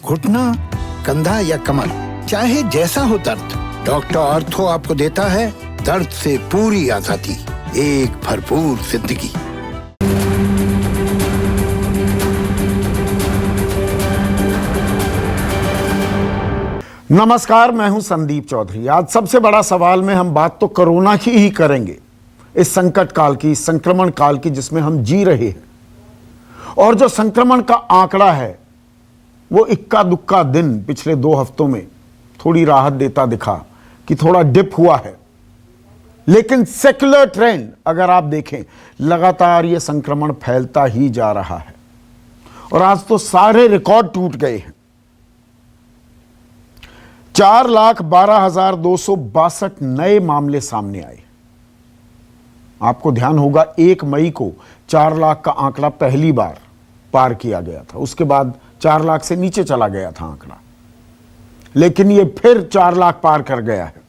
घुटना, कंधा या कमर, चाहे जैसा हो दर्द, डॉक्टर ऑर्थो आपको देता है दर्द से पूरी आजादी, एक भरपूर जिंदगी। नमस्कार, मैं हूं संदीप चौधरी। आज सबसे बड़ा सवाल में हम बात तो कोरोना की ही करेंगे, इस संकट काल की, संक्रमण काल की जिसमें हम जी रहे हैं। और जो संक्रमण का आंकड़ा है वो इक्का दुक्का दिन पिछले 2 हफ्तों में थोड़ी राहत देता दिखा कि थोड़ा डिप हुआ है, लेकिन सेक्युलर ट्रेंड अगर आप देखें, लगातार ये संक्रमण फैलता ही जा रहा है। और आज तो सारे रिकॉर्ड टूट गए हैं। 4,12,262 नए मामले सामने आए। आपको ध्यान होगा 1 मई को 4 लाख का आंकड़ा पहली बार पार किया गया था, उसके बाद 4 लाख से नीचे चला गया था आंकड़ा, लेकिन ये फिर 4 लाख पार कर गया है।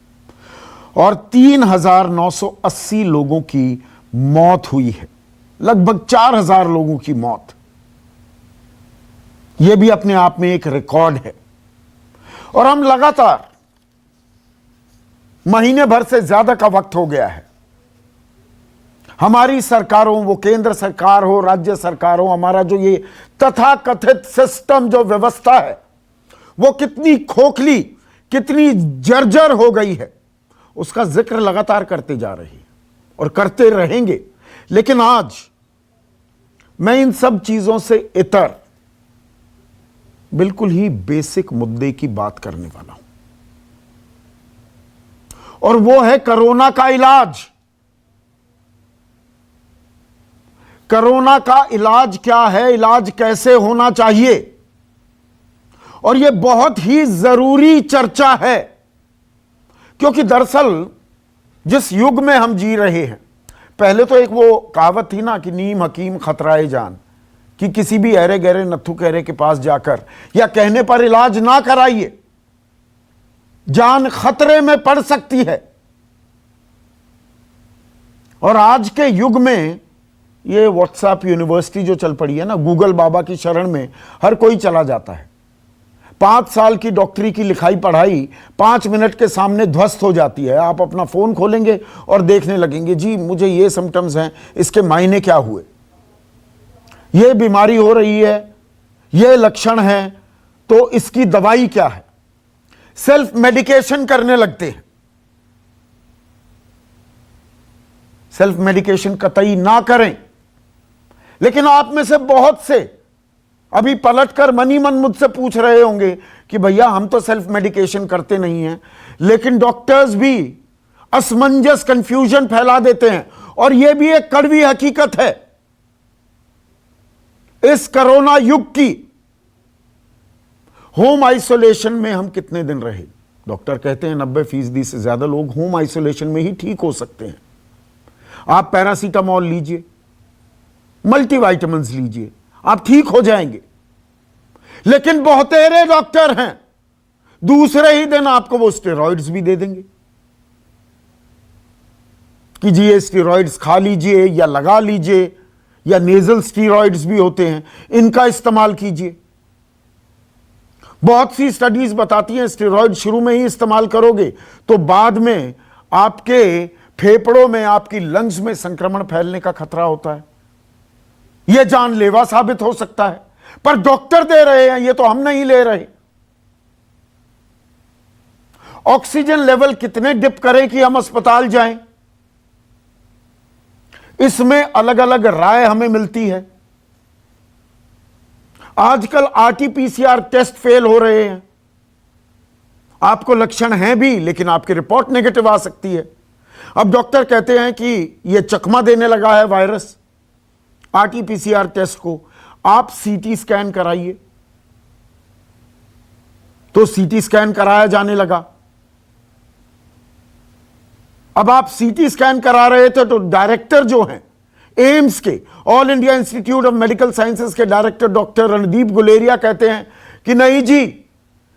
और 3,980 लोगों की मौत हुई है, लगभग 4,000 लोगों की मौत। यह भी अपने आप में एक रिकॉर्ड है। और हम लगातार महीने भर से ज्यादा का वक्त हो गया है, हमारी सरकारों, वो केंद्र सरकार हो, राज्य सरकार हो, हमारा जो ये तथाकथित सिस्टम, जो व्यवस्था है, वो कितनी खोखली, कितनी जर्जर हो गई है, उसका जिक्र लगातार करते जा रही है और करते रहेंगे। लेकिन आज मैं इन सब चीजों से इतर बिल्कुल ही बेसिक मुद्दे की बात करने वाला हूं, और वो है कोरोना का इलाज। कोरोना का इलाज क्या है, इलाज कैसे होना चाहिए, और यह बहुत ही जरूरी चर्चा है। क्योंकि दरअसल जिस युग में हम जी रहे हैं, पहले तो एक वो कहावत थी ना कि नीम हकीम खतराए जान, कि किसी भी अरे गहरे नत्थु कहरे के पास जाकर या कहने पर इलाज ना कराइए, जान खतरे में पड़ सकती है। और आज के युग में ये व्हाट्सएप यूनिवर्सिटी जो चल पड़ी है ना, गूगल बाबा की शरण में हर कोई चला जाता है। 5 साल की डॉक्टरी की लिखाई पढ़ाई 5 मिनट के सामने ध्वस्त हो जाती है। आप अपना फोन खोलेंगे और देखने लगेंगे, जी मुझे ये सिम्टम्स हैं, इसके मायने क्या हुए, ये बीमारी हो रही है, ये लक्षण है, तो इसकी दवाई क्या है। सेल्फ मेडिकेशन करने लगते हैं। सेल्फ मेडिकेशन कतई ना करें, लेकिन आप में से बहुत से अभी पलटकर मन ही मन मुझसे पूछ रहे होंगे कि भैया हम तो सेल्फ मेडिकेशन करते नहीं हैं, लेकिन डॉक्टर्स भी असमंजस, कंफ्यूजन फैला देते हैं। और यह भी एक कड़वी हकीकत है इस कोरोना युग की। होम आइसोलेशन में हम कितने दिन रहे? डॉक्टर कहते हैं 90% से ज्यादा लोग होम आइसोलेशन में ही ठीक हो सकते हैं। आप पैरासीटामोल लीजिए, मल्टीविटामिन्स लीजिए, आप ठीक हो जाएंगे। लेकिन बहुतेरे डॉक्टर हैं, दूसरे ही दिन आपको वो स्टेरॉइड्स भी दे देंगे कि जी ये स्टेरॉइड्स खा लीजिए या लगा लीजिए, या नेजल स्टेरॉइड्स भी होते हैं, इनका इस्तेमाल कीजिए। बहुत सी स्टडीज बताती हैं स्टेरॉइड शुरू में ही इस्तेमाल करोगे तो बाद में आपके फेफड़ों में, आपकी लंग्स में संक्रमण फैलने का खतरा होता है। यह जानलेवा साबित हो सकता है। पर डॉक्टर दे रहे हैं, यह तो हम नहीं ले रहे। ऑक्सीजन लेवल कितने डिप करें कि हम अस्पताल जाएं, इसमें अलग अलग राय हमें मिलती है। आजकल आरटीपीसीआर टेस्ट फेल हो रहे हैं। आपको लक्षण हैं भी, लेकिन आपकी रिपोर्ट नेगेटिव आ सकती है। अब डॉक्टर कहते हैं कि यह चकमा देने लगा है वायरस। आरटीपीसीआर टेस्ट को आप सीटी स्कैन कराइए, तो सीटी स्कैन कराया जाने लगा। अब आप सीटी स्कैन करा रहे थे तो डायरेक्टर जो हैं एम्स के, all India institute of medical sciences के डायरेक्टर डॉक्टर रणदीप गुलेरिया कहते हैं कि नहीं जी,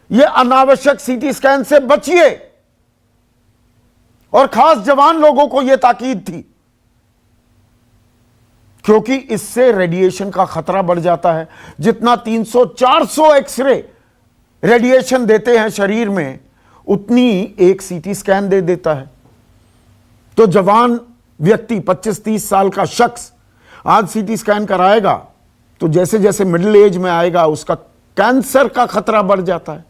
ये अनावश्यक सीटी स्कैन से बचिए। और खास जवान लोगों को यह ताकीद थी, क्योंकि इससे रेडिएशन का खतरा बढ़ जाता है। जितना 300-400 एक्सरे रेडिएशन देते हैं शरीर में, उतनी एक सीटी स्कैन दे देता है। तो जवान व्यक्ति 25-30 साल का शख्स आज सीटी स्कैन कराएगा तो जैसे जैसे मिडिल एज में आएगा उसका कैंसर का खतरा बढ़ जाता है।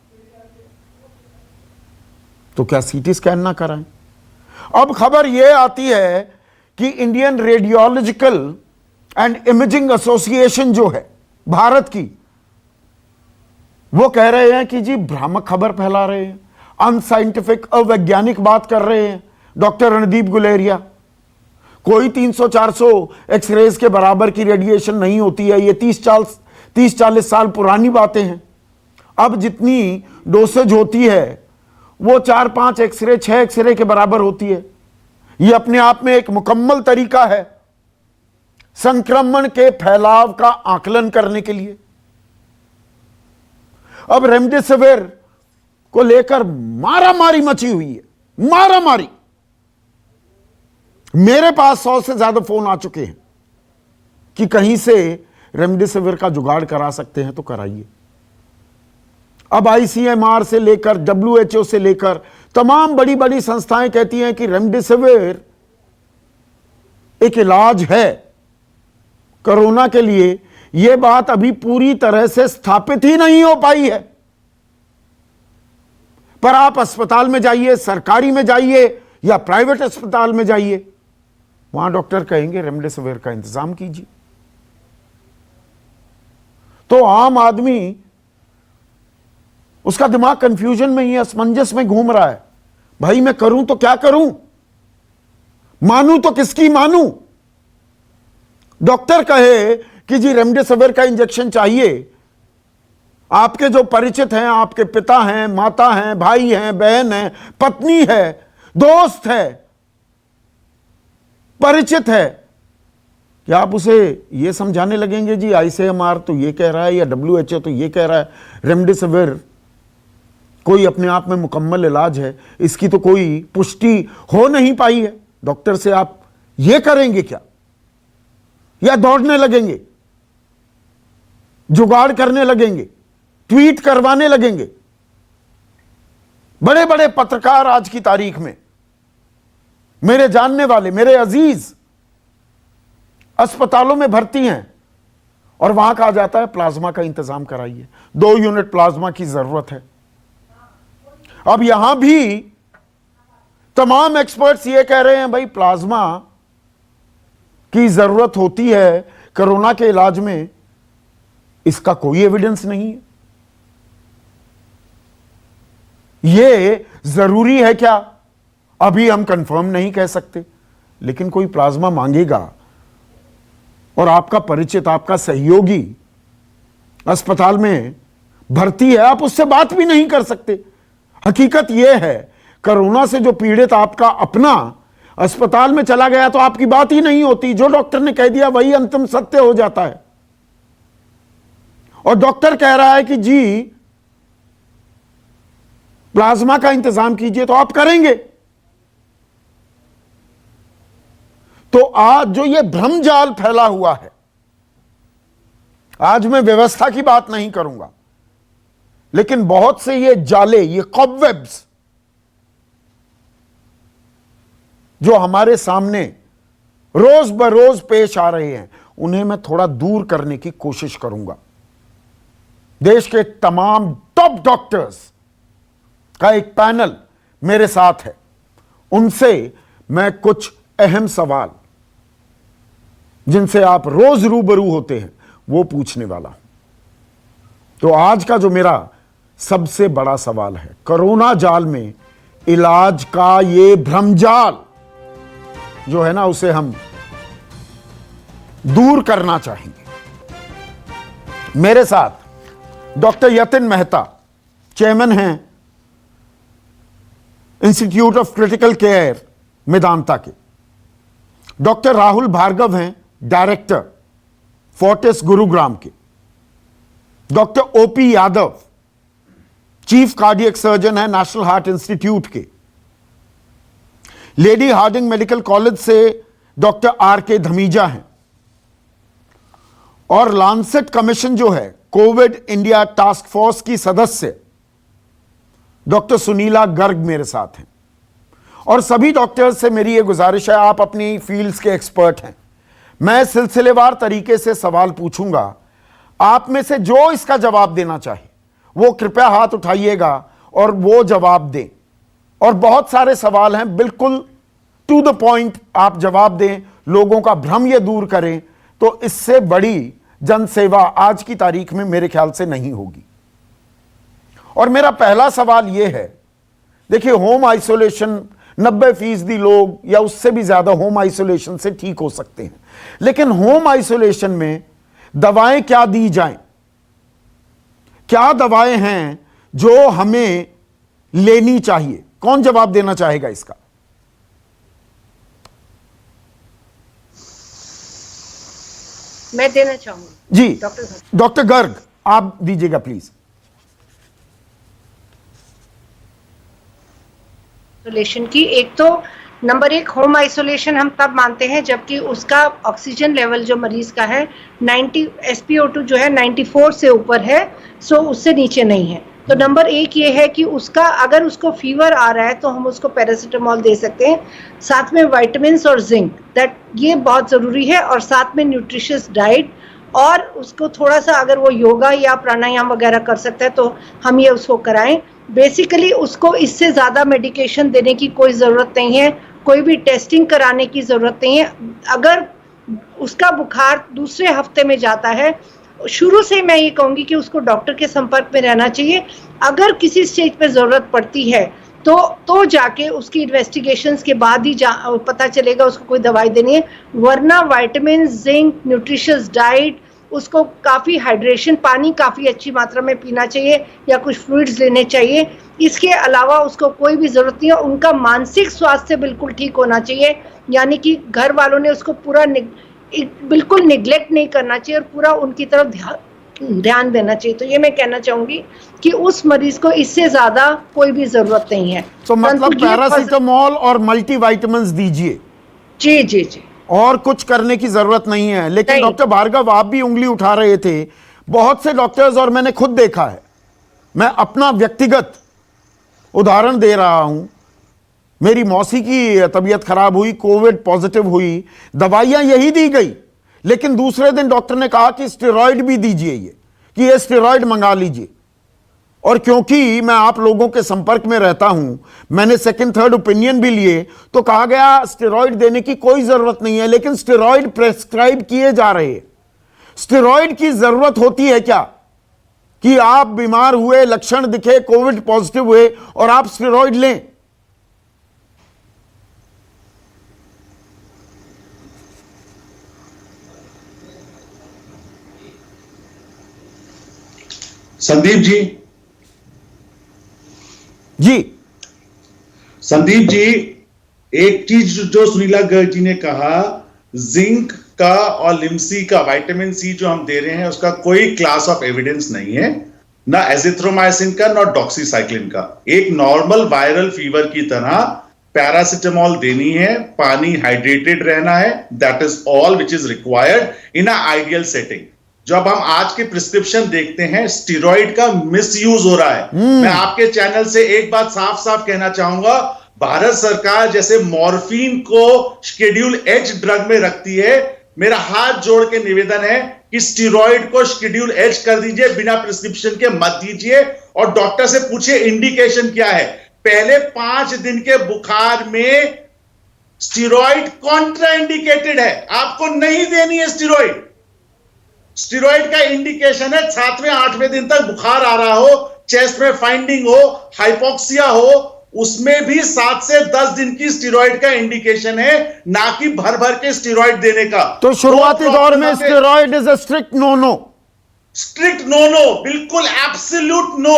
तो क्या सीटी स्कैन ना कराएं? अब खबर यह आती है कि Indian radiological and imaging association जो है भारत की, वो कह रहे हैं कि जी भ्रामक खबर फैला रहे हैं, अनसाइंटिफिक अवैज्ञानिक बात कर रहे हैं डॉक्टर रणदीप गुलेरिया। कोई 300-400 एक्सरेज के बराबर की रेडिएशन नहीं होती है। ये 30-40 साल पुरानी बातें हैं। अब जितनी डोसेज होती है वो 4-5 एक्सरे 6 एक्सरे के बराबर होती है। ये अपने आप में एक मुकम्मल तरीका है संक्रमण के फैलाव का आकलन करने के लिए। अब रेमडेसिविर को लेकर मारामारी मची हुई है, मारामारी। मेरे पास 100 से ज्यादा फोन आ चुके हैं कि कहीं से रेमडेसिविर का जुगाड़ करा सकते हैं तो कराइए। अब आईसीएमआर से लेकर डब्ल्यूएचओ से लेकर तमाम बड़ी बड़ी संस्थाएं कहती हैं कि रेमडेसिविर एक इलाज है कोरोना के लिए। यह बात अभी पूरी तरह से स्थापित ही नहीं हो पाई है। पर आप अस्पताल में जाइए, सरकारी में जाइए या प्राइवेट अस्पताल में जाइए, वहां डॉक्टर कहेंगे रेमडेसिविर का इंतजाम कीजिए। तो आम आदमी, उसका दिमाग कंफ्यूजन में ही, असमंजस में घूम रहा है। भाई मैं करूं तो क्या करूं, मानूं तो किसकी मानूं? डॉक्टर कहे कि जी रेमडेसिविर का इंजेक्शन चाहिए, आपके जो परिचित हैं, आपके पिता हैं, माता हैं, भाई हैं, बहन हैं, पत्नी है, दोस्त है, परिचित है, क्या आप उसे यह समझाने लगेंगे जी आईसीएमआर तो ये कह रहा है या डब्ल्यूएचओ तो ये कह रहा है रेमडेसिविर कोई अपने आप में मुकम्मल इलाज है, इसकी तो कोई पुष्टि हो नहीं पाई है। डॉक्टर से आप ये करेंगे क्या? या दौड़ने लगेंगे, जुगाड़ करने लगेंगे, ट्वीट करवाने लगेंगे? बड़े बड़े पत्रकार आज की तारीख में, मेरे जानने वाले, मेरे अजीज, अस्पतालों में भर्ती हैं और वहां कहा जाता है प्लाज्मा का इंतजाम कराइए, 2 यूनिट प्लाज्मा की जरूरत है। अब यहां भी तमाम एक्सपर्ट्स ये कह रहे हैं भाई प्लाज्मा की जरूरत होती है कोरोना के इलाज में, इसका कोई एविडेंस नहीं है। ये जरूरी है क्या, अभी हम कंफर्म नहीं कह सकते। लेकिन कोई प्लाज्मा मांगेगा और आपका परिचित, आपका सहयोगी अस्पताल में भर्ती है, आप उससे बात भी नहीं कर सकते। हकीकत यह है कोरोना से जो पीड़ित आपका अपना अस्पताल में चला गया तो आपकी बात ही नहीं होती। जो डॉक्टर ने कह दिया वही अंतिम सत्य हो जाता है। और डॉक्टर कह रहा है कि जी प्लाज्मा का इंतजाम कीजिए, तो आप करेंगे। तो आज जो ये भ्रमजाल फैला हुआ है, आज मैं व्यवस्था की बात नहीं करूंगा, लेकिन बहुत से ये जाले, ये कॉबवेब्स जो हमारे सामने रोज बरोज पेश आ रहे हैं, उन्हें मैं थोड़ा दूर करने की कोशिश करूंगा। देश के तमाम टॉप डॉक्टर्स का एक पैनल मेरे साथ है, उनसे मैं कुछ अहम सवाल जिनसे आप रोज रूबरू होते हैं वो पूछने वाला हूं। तो आज का जो मेरा सबसे बड़ा सवाल है, कोरोना जाल में इलाज का ये भ्रमजाल जो है ना, उसे हम दूर करना चाहेंगे। मेरे साथ डॉक्टर यतिन मेहता, चेयरमैन हैं institute of critical care Medanta के। डॉक्टर राहुल भार्गव हैं डायरेक्टर फोर्टिस गुरुग्राम के। Doctor O P Yadav chief cardiac surgeon है नेशनल हार्ट इंस्टीट्यूट के। लेडी हार्डिंग मेडिकल कॉलेज से डॉक्टर आर के धमीजा हैं। और लांसेट कमीशन जो है कोविड इंडिया टास्क फोर्स की सदस्य डॉक्टर सुनीला गर्ग मेरे साथ हैं। और सभी डॉक्टर्स से मेरी ये गुजारिश है, आप अपनी फील्ड्स के एक्सपर्ट हैं, मैं सिलसिलेवार तरीके से सवाल पूछूंगा। आप में से जो इसका जवाब देना चाहे वो कृपया हाथ उठाइएगा और वो जवाब दें। और बहुत सारे सवाल हैं, बिल्कुल टू द पॉइंट आप जवाब दें, लोगों का भ्रम ये दूर करें, तो इससे बड़ी जनसेवा आज की तारीख में मेरे ख्याल से नहीं होगी। और मेरा पहला सवाल यह है, देखिए होम आइसोलेशन 90% लोग या उससे भी ज्यादा होम आइसोलेशन से ठीक हो सकते हैं, लेकिन होम आइसोलेशन में दवाएं क्या दी जाएं? क्या दवाएं हैं जो हमें लेनी चाहिए? कौन जवाब देना चाहेगा इसका? मैं देना चाहूंगी जी डॉक्टर गर्ग, आप दीजिएगा प्लीज। आइसोलेशन की एक तो नंबर 1 होम आइसोलेशन हम तब मानते हैं जबकि उसका ऑक्सीजन लेवल जो मरीज का है 90 SpO2 जो है 94 से ऊपर है, सो उससे नीचे नहीं है। तो नंबर 1 ये है कि उसका अगर उसको फीवर आ रहा है तो हम उसको पैरासीटामोल दे सकते हैं, साथ में विटामिन्स और जिंक, दैट ये बहुत ज़रूरी है, और साथ में न्यूट्रिशियस डाइट, और उसको थोड़ा सा अगर वो योगा या प्राणायाम वगैरह कर सकता है तो हम ये उसको कराएं। बेसिकली उसको इससे ज़्यादा मेडिकेशन देने की कोई ज़रूरत नहीं है, कोई भी टेस्टिंग कराने की ज़रूरत नहीं है। अगर उसका बुखार दूसरे हफ्ते में जाता है, शुरू से मैं ये कहूँगी कि उसको डॉक्टर के संपर्क में रहना चाहिए। अगर किसी स्टेज पे ज़रूरत पड़ती है तो जाके उसकी इन्वेस्टिगेशंस के बाद ही पता चलेगा उसको कोई दवाई देनी है, वरना विटामिन, जिंक, न्यूट्रिशियस डाइट, उसको काफ़ी हाइड्रेशन, पानी काफ़ी अच्छी मात्रा में पीना चाहिए या कुछ फ्लूइड्स लेने चाहिए। इसके अलावा उसको कोई भी ज़रूरत नहीं है। उनका मानसिक स्वास्थ्य बिल्कुल ठीक होना चाहिए, यानी कि घर वालों ने उसको पूरा बिल्कुल निगलेक्ट नहीं करना चाहिए और पूरा उनकी तरफ ध्यान देना चाहिए। तो ये मैं कहना चाहूँगी कि उस मरीज को इससे ज़्यादा कोई भी ज़रूरत नहीं है। तो मतलब पैरासीटामोल और मल्टीविटामिन्स दीजिए। जी जी जी, और कुछ करने की जरूरत नहीं है। लेकिन डॉक्टर भार्गव, आप भी उंगली उठा रहे थे, बहुत से डॉक्टर्स, और मैंने खुद देखा है, मैं अपना व्यक्तिगत उदाहरण दे रहा हूं, मेरी मौसी की तबीयत खराब हुई, कोविड पॉजिटिव हुई, दवाइयां यही दी गई, लेकिन दूसरे दिन डॉक्टर ने कहा कि स्टेरॉइड भी दीजिए, ये स्टेरॉइड मंगा लीजिए। और क्योंकि मैं आप लोगों के संपर्क में रहता हूं, मैंने सेकंड थर्ड ओपिनियन भी लिए, तो कहा गया स्टेरॉइड देने की कोई जरूरत नहीं है, लेकिन स्टेरॉइड प्रेस्क्राइब किए जा रहे हैं। स्टेरॉइड की जरूरत होती है क्या कि आप बीमार हुए, लक्षण दिखे, कोविड पॉजिटिव हुए और आप स्टेरॉइड लें? संदीप जी संदीप जी, एक चीज जो सुनीला गर्ग जी ने कहा, जिंक का और लिम्सी का विटामिन सी जो हम दे रहे हैं उसका कोई क्लास ऑफ एविडेंस नहीं है, ना एजिथ्रोमाइसिन का ना डॉक्सीसाइक्लिन का। एक नॉर्मल वायरल फीवर की तरह पैरासिटामोल देनी है, पानी हाइड्रेटेड रहना है, that is all which is required in a ideal setting. जब हम आज के प्रिस्क्रिप्शन देखते हैं, स्टीरॉइड का मिसयूज हो रहा है। मैं आपके चैनल से एक बात साफ साफ कहना चाहूंगा, भारत सरकार जैसे मॉर्फिन को शेड्यूल एच ड्रग में रखती है, मेरा हाथ जोड़ के निवेदन है कि स्टीरॉइड को शेड्यूल एच कर दीजिए, बिना प्रिस्क्रिप्शन के मत दीजिए, और डॉक्टर से पूछिए इंडिकेशन क्या है। पहले 5 दिन के बुखार में स्टीरॉइड कॉन्ट्राइंडिकेटेड है, आपको नहीं देनी है स्टीरॉइड। स्टीरॉइड का इंडिकेशन है 7वें 8वें दिन तक बुखार आ रहा हो, चेस्ट में फाइंडिंग हो, हाइपोक्सिया हो, उसमें भी 7 से 10 दिन की स्टीरॉइड का इंडिकेशन है, ना कि भर भर के स्टीरॉइड देने का। तो शुरुआती दौर में steroid is a strict no no. Strict no no, बिल्कुल एब्सोल्यूट नो।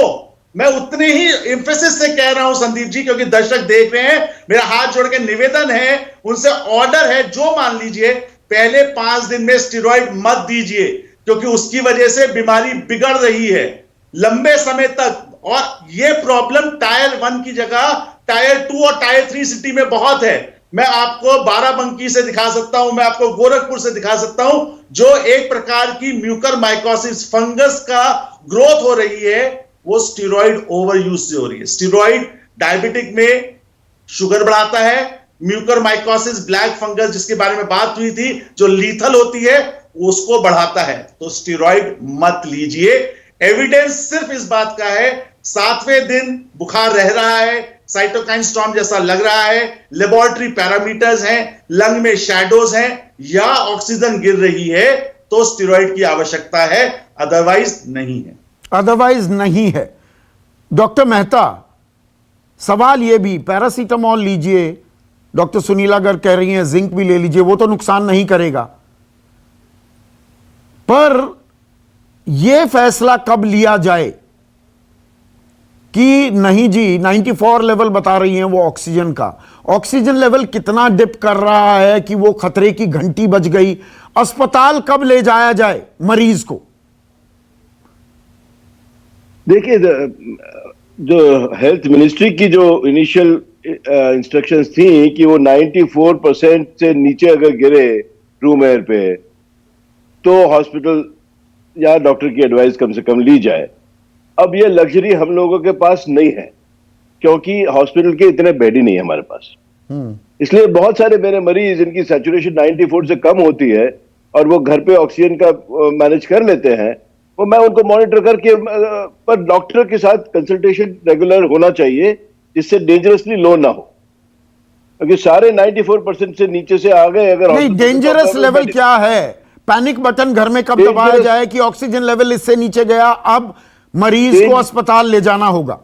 मैं उतने ही एम्फेसिस से कह रहा हूं संदीप जी, क्योंकि दर्शक देख रहे हैं, मेरा हाथ जोड़ के निवेदन है, उनसे ऑर्डर है, जो मान लीजिए पहले 5 दिन में स्टीरॉइड मत दीजिए, क्योंकि उसकी वजह से बीमारी बिगड़ रही है लंबे समय तक। और यह प्रॉब्लम टायर 1 की जगह टायर 2 और टायर 3 सिटी में बहुत है। मैं आपको बाराबंकी से दिखा सकता हूं, मैं आपको गोरखपुर से दिखा सकता हूं, जो एक प्रकार की म्यूकर माइकोसिस फंगस का ग्रोथ हो रही है, वो स्टेरॉइड ओवर यूज से हो रही है। स्टेरॉइड डायबिटिक में शुगर बढ़ाता है, म्यूकरमाइकोसिस ब्लैक फंगस जिसके बारे में बात हुई थी जो लीथल होती है उसको बढ़ाता है। तो स्टेरॉइड मत लीजिए। एविडेंस सिर्फ इस बात का है 7वें दिन बुखार रह रहा है, साइटोकाइन स्टॉर्म जैसा लग रहा है, लेबोरेटरी पैरामीटर्स हैं, लंग में शैडोज हैं या ऑक्सीजन गिर रही है तो स्टेरॉइड की आवश्यकता है, अदरवाइज नहीं है। अदरवाइज नहीं है। डॉक्टर मेहता, सवाल यह भी, पैरासीटामोल लीजिए, डॉक्टर सुनीला गर्ग कह रही हैं जिंक भी ले लीजिए, वो तो नुकसान नहीं करेगा, पर यह फैसला कब लिया जाए कि नहीं जी 94 लेवल बता रही हैं वो ऑक्सीजन का, ऑक्सीजन लेवल कितना डिप कर रहा है कि वो खतरे की घंटी बज गई, अस्पताल कब ले जाया जाए मरीज को? देखिए, जो हेल्थ मिनिस्ट्री की जो इनिशियल इंस्ट्रक्शंस थी कि वो 94% से नीचे अगर गिरे रूम एयर पे तो हॉस्पिटल या डॉक्टर की एडवाइस कम से कम ली जाए। अब ये लग्जरी हम लोगों के पास नहीं है क्योंकि हॉस्पिटल के इतने बेड ही नहीं है हमारे पास। इसलिए बहुत सारे मेरे मरीज जिनकी सैचुरेशन 94 से कम होती है और वो घर पे ऑक्सीजन का मैनेज कर लेते हैं, वो मैं उनको मॉनिटर करके, पर डॉक्टर के साथ कंसल्टेशन रेगुलर होना चाहिए जिससे डेंजरसली लो ना हो, क्योंकि सारे 94% से नीचे से आ गए। अगर नहीं, डेंजरस लेवल क्या है? पैनिक बटन घर में कब दबाया जाए कि ऑक्सीजन लेवल इससे नीचे गया, अब मरीज को अस्पताल ले जाना होगा?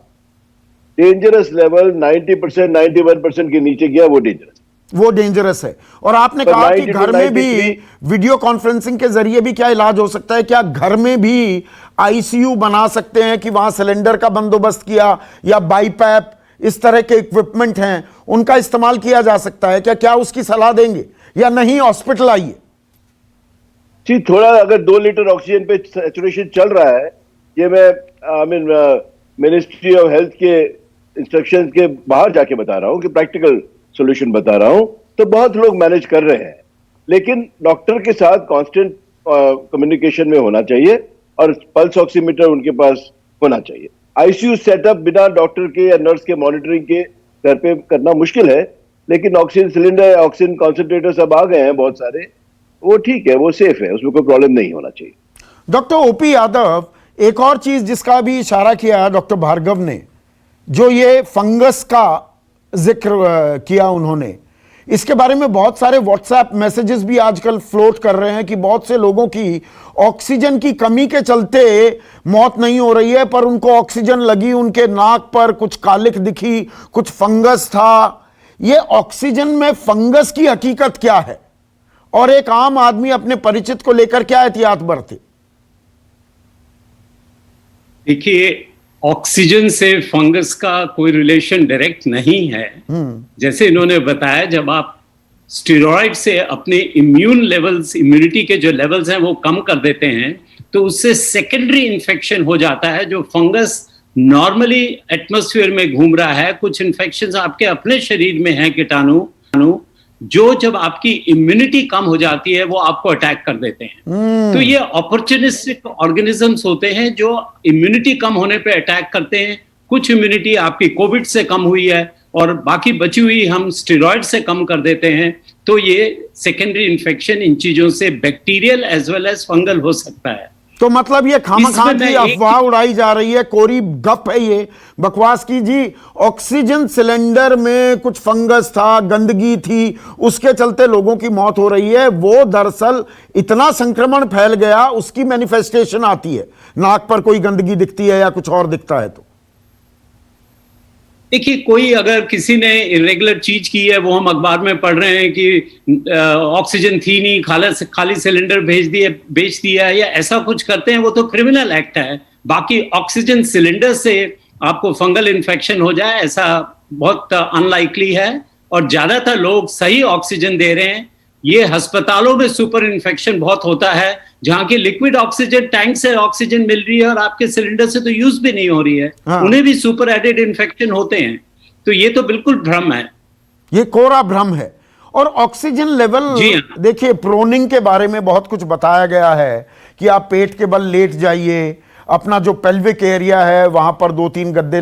डेंजरस लेवल 90%, 91% के नीचे गया वो डेंजरस है। और आपने कहा कि घर में भी वीडियो कॉन्फ्रेंसिंग के जरिए भी क्या इलाज हो सकता है? क्या घर में भी आईसीयू बना सकते हैं कि वहां सिलेंडर का बंदोबस्त किया या बाईपैप, इस तरह के इक्विपमेंट हैं उनका इस्तेमाल किया जा सकता है क्या? क्या उसकी सलाह देंगे या नहीं हॉस्पिटल आइए? जी, थोड़ा अगर 2 लीटर ऑक्सीजन पे सैचुरेशन चल रहा है, ये मैं मिनिस्ट्री ऑफ हेल्थ के इंस्ट्रक्शंस के बाहर जाके बता रहा हूं कि प्रैक्टिकल सॉल्यूशन बता रहा हूं, तो बहुत लोग मैनेज कर रहे हैं, लेकिन डॉक्टर के साथ कांस्टेंट कम्युनिकेशन में होना चाहिए और पल्स ऑक्सीमीटर उनके पास होना चाहिए। आईसीयू सेटअप बिना डॉक्टर के या नर्स के मॉनिटरिंग के घर पे करना मुश्किल है, लेकिन ऑक्सीजन सिलेंडर, ऑक्सीजन कॉन्सेंट्रेटर सब आ गए हैं बहुत सारे, वो ठीक है, वो सेफ है, उसमें कोई प्रॉब्लम नहीं होना चाहिए। डॉक्टर ओपी यादव, एक और चीज जिसका भी इशारा किया डॉक्टर भार्गव ने, जो ये फंगस का जिक्र किया उन्होंने, इसके बारे में बहुत सारे व्हाट्सएप मैसेजेस भी आजकल फ्लोट कर रहे हैं कि बहुत से लोगों की ऑक्सीजन की कमी के चलते मौत नहीं हो रही है, पर उनको ऑक्सीजन लगी, उनके नाक पर कुछ कालिख दिखी, कुछ फंगस था। ये ऑक्सीजन में फंगस की हकीकत क्या है और एक आम आदमी अपने परिचित को लेकर क्या एहतियात बरते? देखिए, ऑक्सीजन से फंगस का कोई रिलेशन डायरेक्ट नहीं है। जैसे इन्होंने बताया, जब आप स्टेरॉइड से अपने इम्यून लेवल्स, इम्यूनिटी के जो लेवल्स हैं वो कम कर देते हैं, तो उससे सेकेंडरी इन्फेक्शन हो जाता है। जो फंगस नॉर्मली एटमॉस्फेयर में घूम रहा है, कुछ इन्फेक्शंस आपके अपने शरीर में हैं, कीटाणु, जो जब आपकी इम्यूनिटी कम हो जाती है वो आपको अटैक कर देते हैं। तो ये अपॉर्चुनिस्टिक ऑर्गेनिजम्स होते हैं जो इम्यूनिटी कम होने पे अटैक करते हैं। कुछ इम्यूनिटी आपकी कोविड से कम हुई है और बाकी बची हुई हम स्टेरॉइड से कम कर देते हैं। तो ये सेकेंडरी इन्फेक्शन इन चीजों से bacterial as well as fungal हो सकता है। तो मतलब ये खामखा की अफवाह उड़ाई जा रही है, कोरी गप है ये, बकवास की जी। ऑक्सीजन सिलेंडर में कुछ फंगस था, गंदगी थी, उसके चलते लोगों की मौत हो रही है। वो दरअसल इतना संक्रमण फैल गया, उसकी मैनिफेस्टेशन आती है, नाक पर कोई गंदगी दिखती है या कुछ और दिखता है। तो देखिए, कोई अगर किसी ने इरेगुलर चीज की है, वो हम अखबार में पढ़ रहे हैं कि ऑक्सीजन थी नहीं, खाली सिलेंडर बेच दिया या ऐसा कुछ करते हैं, वो तो क्रिमिनल एक्ट है। बाकी ऑक्सीजन सिलेंडर से आपको फंगल इन्फेक्शन हो जाए ऐसा बहुत अनलाइकली है, और ज्यादातर लोग सही ऑक्सीजन दे रहे हैं। ये अस्पतालों में सुपर इन्फेक्शन बहुत होता है, जहां की लिक्विड ऑक्सीजन टैंक से ऑक्सीजन मिल रही है और आपके सिलेंडर से तो यूज भी नहीं हो रही है। उन्हें भी सुपर एडेड इन्फेक्शन होते हैं। तो ये तो बिल्कुल भ्रम है, ये कोरा भ्रम है। और ऑक्सीजन लेवल, देखिए, प्रोनिंग के बारे में बहुत कुछ बताया गया है कि आप पेट के बल लेट जाइए, अपना जो पेल्विक एरिया है वहां पर 2-3 गद्दे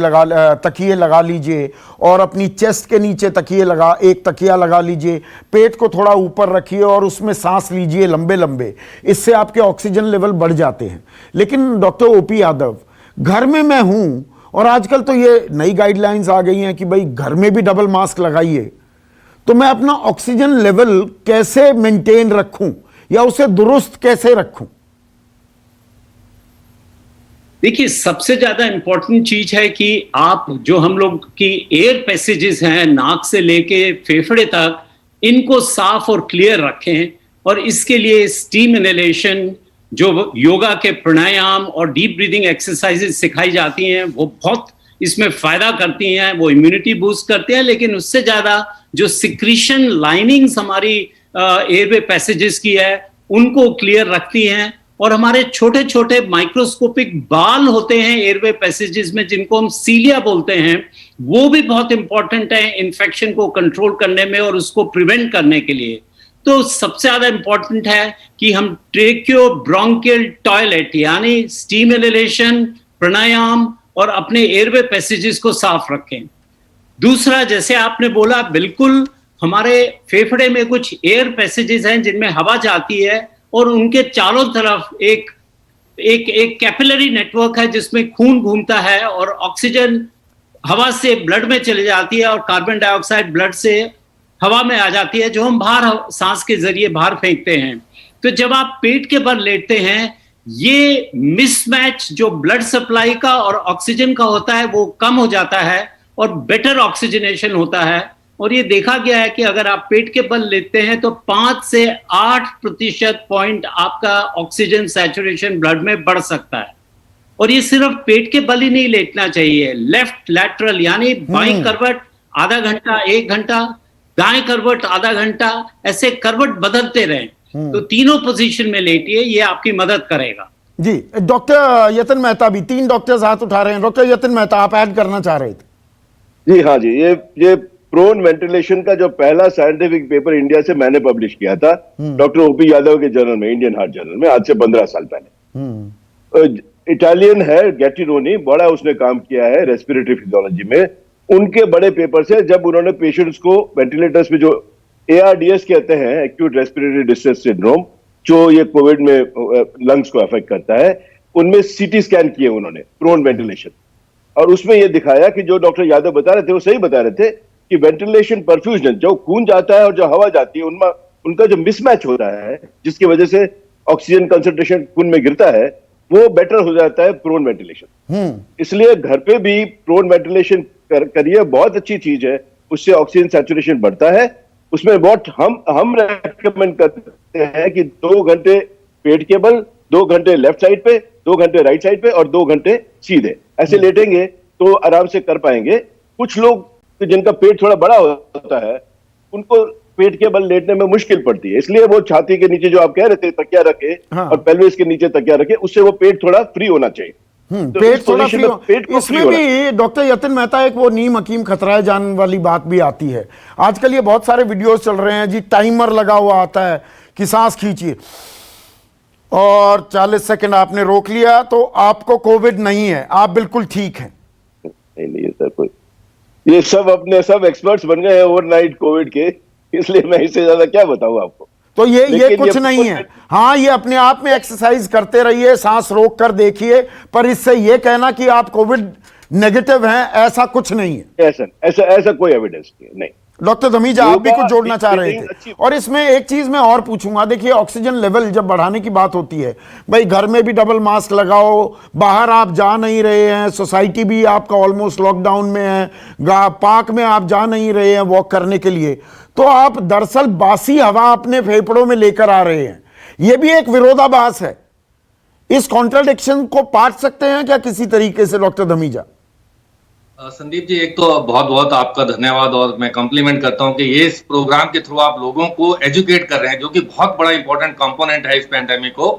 तकिए लगा लीजिए, और अपनी चेस्ट के नीचे एक तकिया लगा लीजिए, पेट को थोड़ा ऊपर रखिए और उसमें सांस लीजिए लंबे लंबे, इससे आपके ऑक्सीजन लेवल बढ़ जाते हैं। लेकिन डॉक्टर ओपी यादव, घर में मैं हूं और आजकल तो ये नई गाइडलाइंस आ गई हैं कि भाई घर में भी डबल मास्क लगाइए, तो मैं अपना ऑक्सीजन लेवल कैसे मेंटेन रखूं या उसे दुरुस्त कैसे रखूं? देखिए, सबसे ज्यादा इंपॉर्टेंट चीज है कि आप जो हम लोग की एयर पैसेजेस हैं नाक से लेके फेफड़े तक, इनको साफ और क्लियर रखें। और इसके लिए स्टीम इनहेलेशन, जो योगा के प्राणायाम और डीप ब्रीदिंग एक्सरसाइजेस सिखाई जाती हैं, वो बहुत इसमें फायदा करती हैं, वो इम्यूनिटी बूस्ट करते हैं। लेकिन उससे ज्यादा जो सिक्रीशन लाइनिंग्स हमारी एयरवे पैसेजेस की है, उनको क्लियर रखती हैं। और हमारे छोटे छोटे माइक्रोस्कोपिक बाल होते हैं एयरवे पैसेजेस में, जिनको हम सीलिया बोलते हैं, वो भी बहुत इंपॉर्टेंट है इन्फेक्शन को कंट्रोल करने में और उसको प्रिवेंट करने के लिए। तो सबसे ज्यादा इंपॉर्टेंट है कि हम ट्रेकियो ब्रोंकियल टॉयलेट यानी स्टीम इनहेलेशन, प्राणायाम और अपने एयरवे पैसेजेस को साफ रखें। दूसरा, जैसे आपने बोला, बिल्कुल हमारे फेफड़े में कुछ एयर पैसेजेस हैं जिनमें हवा जाती है और उनके चारों तरफ एक कैपिलरी नेटवर्क है जिसमें खून घूमता है और ऑक्सीजन हवा से ब्लड में चली जाती है और कार्बन डाइऑक्साइड ब्लड से हवा में आ जाती है, जो हम बाहर सांस के जरिए बाहर फेंकते हैं। तो जब आप पेट के बल लेटते हैं, ये मिसमैच जो ब्लड सप्लाई का और ऑक्सीजन का होता है वो कम हो जाता है और बेटर ऑक्सीजनेशन होता है। और ये देखा गया है कि अगर आप पेट के बल लेते हैं तो 5 से 8% पॉइंट आपका ऑक्सीजन सैचुरेशन ब्लड में बढ़ सकता है। और ये सिर्फ पेट के बल ही नहीं लेटना चाहिए, लेफ्ट लैटरल यानी बाईं करवट आधा घंटा 1 घंटा, दाएं करवट आधा घंटा, ऐसे करवट बदलते रहें। तो तीनों पोजीशन में लेटिए, ये आपकी मदद करेगा। जी, डॉक्टर यतिन मेहता भी, 3 डॉक्टर्स हाथ उठा रहे हैं। डॉक्टर यतिन मेहता, आप ऐड करना चाह रहे थे? जी हाँ जी, ये प्रोन वेंटिलेशन का जो पहला साइंटिफिक पेपर इंडिया से मैंने पब्लिश किया था डॉक्टर ओपी यादव के जर्नल में, इंडियन हार्ट जर्नल में, आज से 15 साल पहले। इटालियन है गैटिरोनी, बड़ा उसने काम किया है रेस्पिरेटरी फिजियोलॉजी में। उनके बड़े पेपर से जब उन्होंने पेशेंट्स को वेंटिलेटर्स में जो ARDS कहते हैं, एक्यूट रेस्पिरेटरी डिस्ट्रेस सिंड्रोम, जो ये कोविड में लंग्स को अफेक्ट करता है, उनमें CT स्कैन किए उन्होंने प्रोन वेंटिलेशन, और उसमें ये दिखाया कि जो डॉक्टर यादव बता रहे थे वो सही बता रहे थे कि वेंटिलेशन परफ्यूजन, जो खून जाता है और जो हवा जाती है, उनमें उनका जो मिसमैच होता है, जिसकी वजह से ऑक्सीजन कंसंट्रेशन खून में गिरता है, वो बेटर हो जाता है प्रोन वेंटिलेशन। इसलिए घर पे भी प्रोन वेंटिलेशन करिए, बहुत अच्छी चीज है, उससे ऑक्सीजन सैचुरेशन बढ़ता है। उसमें बहुत हम रेकमेंड करते हैं कि 2 घंटे पेट के बल, 2 घंटे लेफ्ट साइड पे, 2 घंटे राइट साइड पे और 2 घंटे सीधे ऐसे लेटेंगे तो आराम से कर पाएंगे। कुछ लोग जिनका पेट थोड़ा बड़ा होता है, उनको पेट के बल लेटने में मुश्किल पड़ती है, इसलिए वो छाती के नीचे जो आप कह रहे थे तकिया रखे, और पेल्विस के नीचे तकिया रखे, उससे वो पेट थोड़ा फ्री होना चाहिए। तो पेट थोड़ा फ्री हो। इसमें भी डॉक्टर यतिन मेहता एक वो नीम हकीम खतराए जान वाली बात भी आती है। आजकल ये बहुत सारे वीडियोस चल रहे हैं जी, टाइमर लगा हुआ आता है कि सांस खींचिए और 40 सेकंड आपने रोक लिया तो आपको कोविड नहीं है, आप बिल्कुल ठीक हैं। नहीं सर, कोई ये सब अपने सब एक्सपर्ट्स बन गए हैं ओवरनाइट कोविड के, इसलिए मैं इससे ज्यादा क्या बताऊं आपको। तो ये कुछ नहीं है। हाँ, ये अपने आप में एक्सरसाइज करते रहिए, सांस रोक कर देखिए, पर इससे ये कहना कि आप कोविड नेगेटिव हैं, ऐसा कुछ नहीं है। ऐसा कोई एविडेंस नहीं। डॉक्टर धमीजा, आप भी कुछ जोड़ना चाह रहे थे? और इसमें एक चीज मैं और पूछूंगा, देखिए ऑक्सीजन लेवल जब बढ़ाने की बात होती है, भाई घर में भी डबल मास्क लगाओ, बाहर आप जा नहीं रहे हैं, सोसाइटी भी आपका ऑलमोस्ट लॉकडाउन में है, पार्क में आप जा नहीं रहे हैं वॉक करने के लिए, तो आप दरअसल बासी हवा अपने फेफड़ों में लेकर आ रहे हैं। यह भी एक विरोधाभास है। इस कॉन्ट्राडिक्शन को पाट सकते हैं क्या किसी तरीके से डॉक्टर धमीजा? संदीप जी, एक तो बहुत बहुत आपका धन्यवाद और मैं कॉम्प्लीमेंट करता हूं कि ये इस प्रोग्राम के थ्रू आप लोगों को एजुकेट कर रहे हैं, जो कि बहुत बड़ा इंपॉर्टेंट कंपोनेंट है इस पैंडेमिक को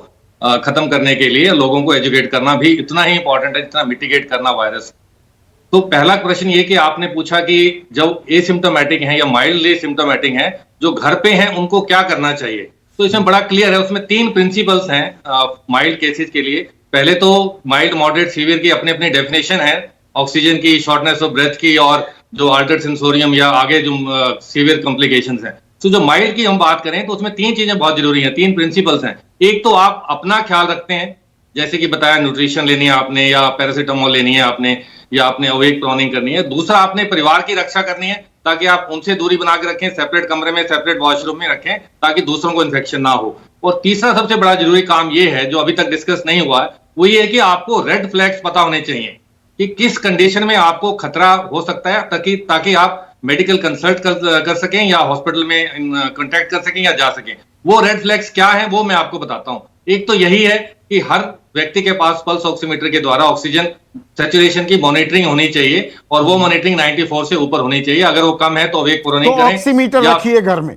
खत्म करने के लिए। लोगों को एजुकेट करना भी इतना ही इंपॉर्टेंट है जितना मिटिगेट करना वायरस। तो पहला क्वेश्चन ये कि आपने पूछा कि जब एसिम्प्टोमेटिक हैं या माइल्डली सिम्प्टोमेटिक हैं, जो घर पे हैं, उनको क्या करना चाहिए। तो इसमें बड़ा क्लियर है, उसमें 3 प्रिंसिपल्स हैं माइल्ड केसेस के लिए। पहले तो माइल्ड मॉडरेट सीवियर की अपनी अपनी डेफिनेशन है, ऑक्सीजन की, शॉर्टनेस ऑफ ब्रेथ की, और जो अल्टर्ड सेंसोरियम या आगे जो सीवियर कॉम्प्लिकेशंस हैं। तो जो माइल्ड की हम बात करें तो उसमें 3 चीजें बहुत जरूरी हैं, 3 प्रिंसिपल्स हैं। एक तो आप अपना ख्याल रखते हैं, जैसे कि बताया न्यूट्रिशन लेनी है आपने, या पैरासीटामोल लेनी है आपने, या आपने अवेक प्रोनिंग करनी है। दूसरा, आपने परिवार की रक्षा करनी है ताकि आप उनसे दूरी बना के रखें, सेपरेट कमरे में, सेपरेट वॉशरूम में रखें ताकि दूसरों को इन्फेक्शन ना हो। और तीसरा सबसे बड़ा जरूरी काम ये है, जो अभी तक डिस्कस नहीं हुआ है, वो ये है कि आपको रेड फ्लैग्स पता होने चाहिए कि किस कंडीशन में आपको खतरा हो सकता है, ताकि आप मेडिकल कंसल्ट कर सकें या हॉस्पिटल में कांटेक्ट कर सकें या जा सकें। वो रेड फ्लैग्स क्या है वो मैं आपको बताता हूं। एक तो यही है कि हर व्यक्ति के पास पल्स ऑक्सीमीटर के द्वारा ऑक्सीजन सैचुरेशन की मॉनिटरिंग होनी चाहिए, और वो मॉनिटरिंग 94 से ऊपर होनी चाहिए। अगर वो कम है तो अवेक प्रोनिंग करें, ऑक्सीमीटर रखिए घर में।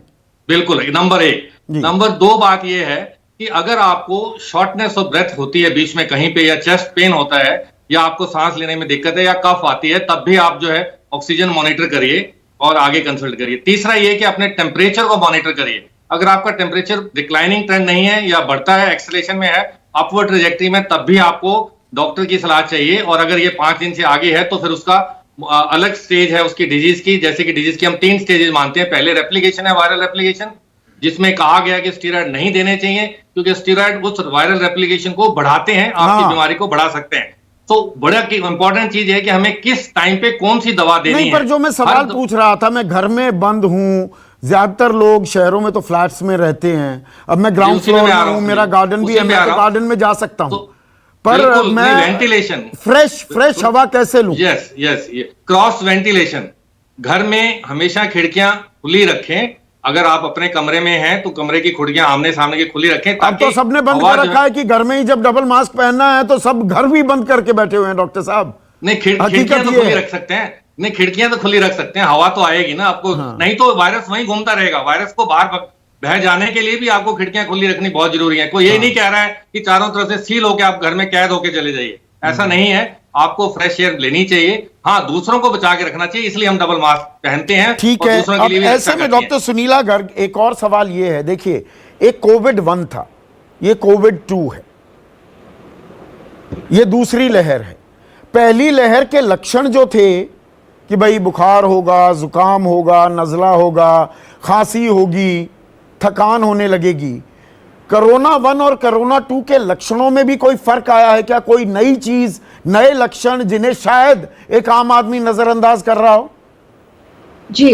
बिल्कुल, नंबर 1। नंबर 2 बात यह है कि अगर आपको शॉर्टनेस ऑफ ब्रेथ होती है बीच में कहीं पे, या चेस्ट पेन होता है, या आपको सांस लेने में दिक्कत है, या कफ आती है, तब भी आप जो है ऑक्सीजन मॉनिटर करिए और आगे कंसल्ट करिए। तीसरा ये कि अपने टेम्परेचर को मॉनिटर करिए। अगर आपका टेम्परेचर डिक्लाइनिंग ट्रेंड नहीं है या बढ़ता है, एक्सेलेरेशन में है, अपवर्ड ट्रैजेक्टरी में, तब भी आपको डॉक्टर की सलाह चाहिए। और अगर ये 5 दिन से आगे है तो फिर उसका अलग स्टेज है उसकी डिजीज की। जैसे कि डिजीज की हम 3 स्टेजेस मानते हैं। पहले रेप्लिकेशन है, वायरल रेप्लिकेशन, जिसमें कहा गया कि स्टीरॉयड नहीं देने चाहिए क्योंकि स्टीरॉयड उस वायरल रेप्लिकेशन को बढ़ाते हैं, आपकी बीमारी को बढ़ा सकते हैं। तो बड़ा इंपॉर्टेंट चीज है कि हमें किस टाइम पे कौन सी दवा देनी है। पर जो मैं सवाल पूछ रहा था, मैं घर में बंद हूं, ज्यादातर लोग शहरों में तो फ्लैट्स में रहते हैं, अब मैं ग्राउंड फ्लोर में हूं, मेरा गार्डन भी है, मैं तो गार्डन में जा सकता हूं, पर मैं वेंटिलेशन, फ्रेश हवा कैसे लूं? Yes, cross ventilation. घर में हमेशा खिड़कियां खुली रखें। अगर आप अपने कमरे में हैं तो कमरे की खिड़कियां आमने सामने की खुली रखें। अब तो सबने बंद कर रखा है कि घर में ही जब डबल मास्क पहनना है तो सब घर भी बंद करके बैठे हुए हैं डॉक्टर साहब। नहीं, खिड़कियां तो खुली रख सकते हैं। नहीं, खिड़कियां तो खुली रख सकते हैं, हवा तो आएगी ना आपको। नहीं तो वायरस वहीं घूमता रहेगा। वायरस को बाहर बह जाने के लिए भी आपको खिड़कियां खुली रखनी बहुत जरूरी है। कोई ये नहीं कह रहा है कि चारों तरफ से सील होकर आप घर में कैद होकर चले जाइए, ऐसा नहीं है। आपको फ्रेश एयर लेनी चाहिए। हाँ, दूसरों को बचा के रखना चाहिए, इसलिए हम डबल मास्क पहनते हैं। ठीक है। अब ऐसे में डॉक्टर सुनीला गर्ग, एक और सवाल ये है, देखिए, एक कोविड-1 था, ये कोविड-2 है, ये दूसरी लहर है। पहली लहर के लक्षण जो थे कि भाई बुखार होगा, जुकाम होगा, नज़ला होगा, खांसी होगी, थकान होने लगेगी, कोरोना 1 और कोरोना 2 के लक्षणों में भी कोई फर्क आया है क्या? कोई नई चीज, नए लक्षण जिन्हें शायद एक आम आदमी नजरअंदाज कर रहा हो? जी,